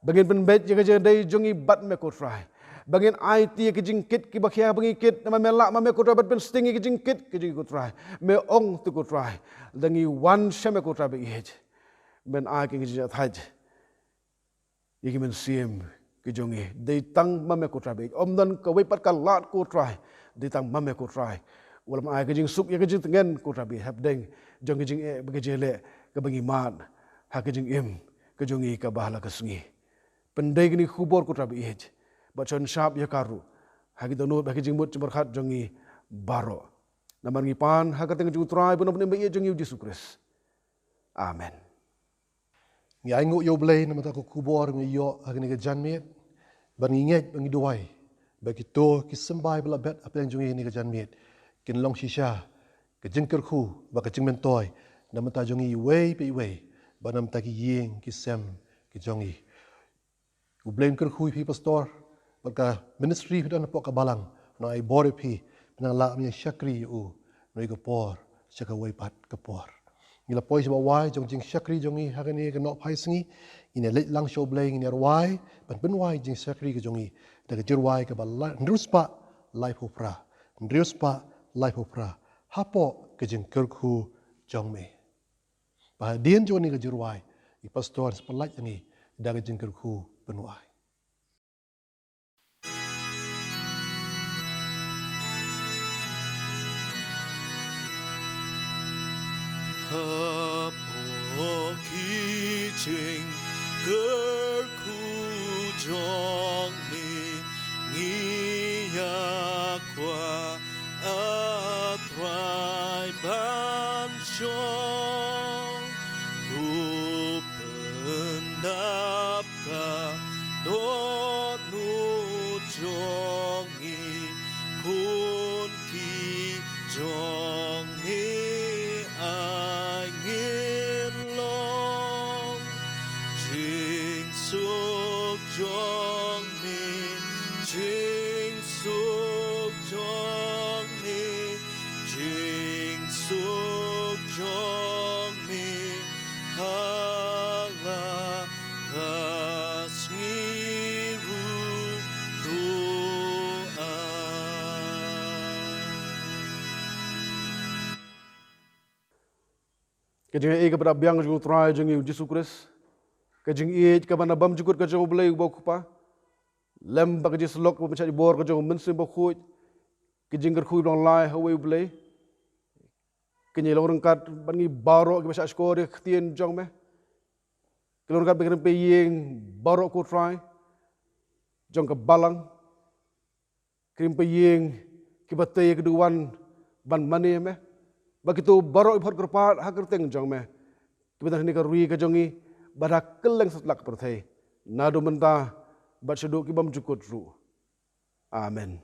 Bangin penbet ye jing dai jongi bat me kutrai. Bangin ai ti ke jingkit ki bakhia bangi kit nama melak ma me kutrai bat ben stingi ke jingkit ke jing kutrai me ong tu kutrai dangi wan shame kutrai be ej ben ai ke jing thaj ye men sim ke jongi dei tang ma me kutrai be om dan ka wei pat ka lat kutrai dei tang ma me kutrai walam ai ke jing suk ye ke jing tengen kutrai be hab deng jong ke jing e be jele ke bangi man ha ke jing im ke jongi ka bahla ka sungi pendai ni khubor kutrai be ej bacon syab ya karu hagi dono bagi jingmut berkhat jongi baro namar ngi pan haga teng jung trai benar benar be jongi Yesus Kristus amen Ngi aingo yo Blei nama ta ko kubor ngi yo hagi ni janmet ban ngi nget ngi duai bagi to ki sembai bela bet apa yang jongi ni janmet kin long shisha ke jing kyrkhu ba ke jing mentoy nama ta jongi wei pe wei ba nam ta ki yeng ki sem ki jongi u Blei kyrkhu pi pastor Baka ministry dan pok Balang no ai bore pi nang la mi syakri u no i kapor syaka wai pat kapor ngila poi ba wai jong jing syakri jongi hagani ke no phai singi ine let lang show Blei ine wai ban ben wai jing syakri ke jongi da ke jir wai ke bala ndruspa life opera ndruspa life opera hapo ke jing kyrkhu jong me ba dien joni ke jir wai i pastor spalait ngi da ke jing kyrkhu ben wai Hapo kijing kyrkhu jong ni ngiyakwa atrai ban jong ku pendapka do nu jongi kun ki jong ni jong ni jing suk jong ni jing suk jong ni hala kasngi ru kejing e kepada biang jung trai jung Yesus Kristus kejing e ke mana bam jukut ke jung Blei ba kupa lem ba ke slok ba mencari bor ke jung mensim ba khuj kejing kyrkhu dong lai hawe Blei kenyi long kat bangi baro ke masa skor tien jong me kelong kat be yeng baro ku trai jong ke balang krim pe yeng ke batay ke duan ban mane me begitu baro ipot kerpat hakir teng jong me kita ni ke rui ke jongi badak keleng setlak perthai nadu mentah bat seduk ki bam jukut ru amen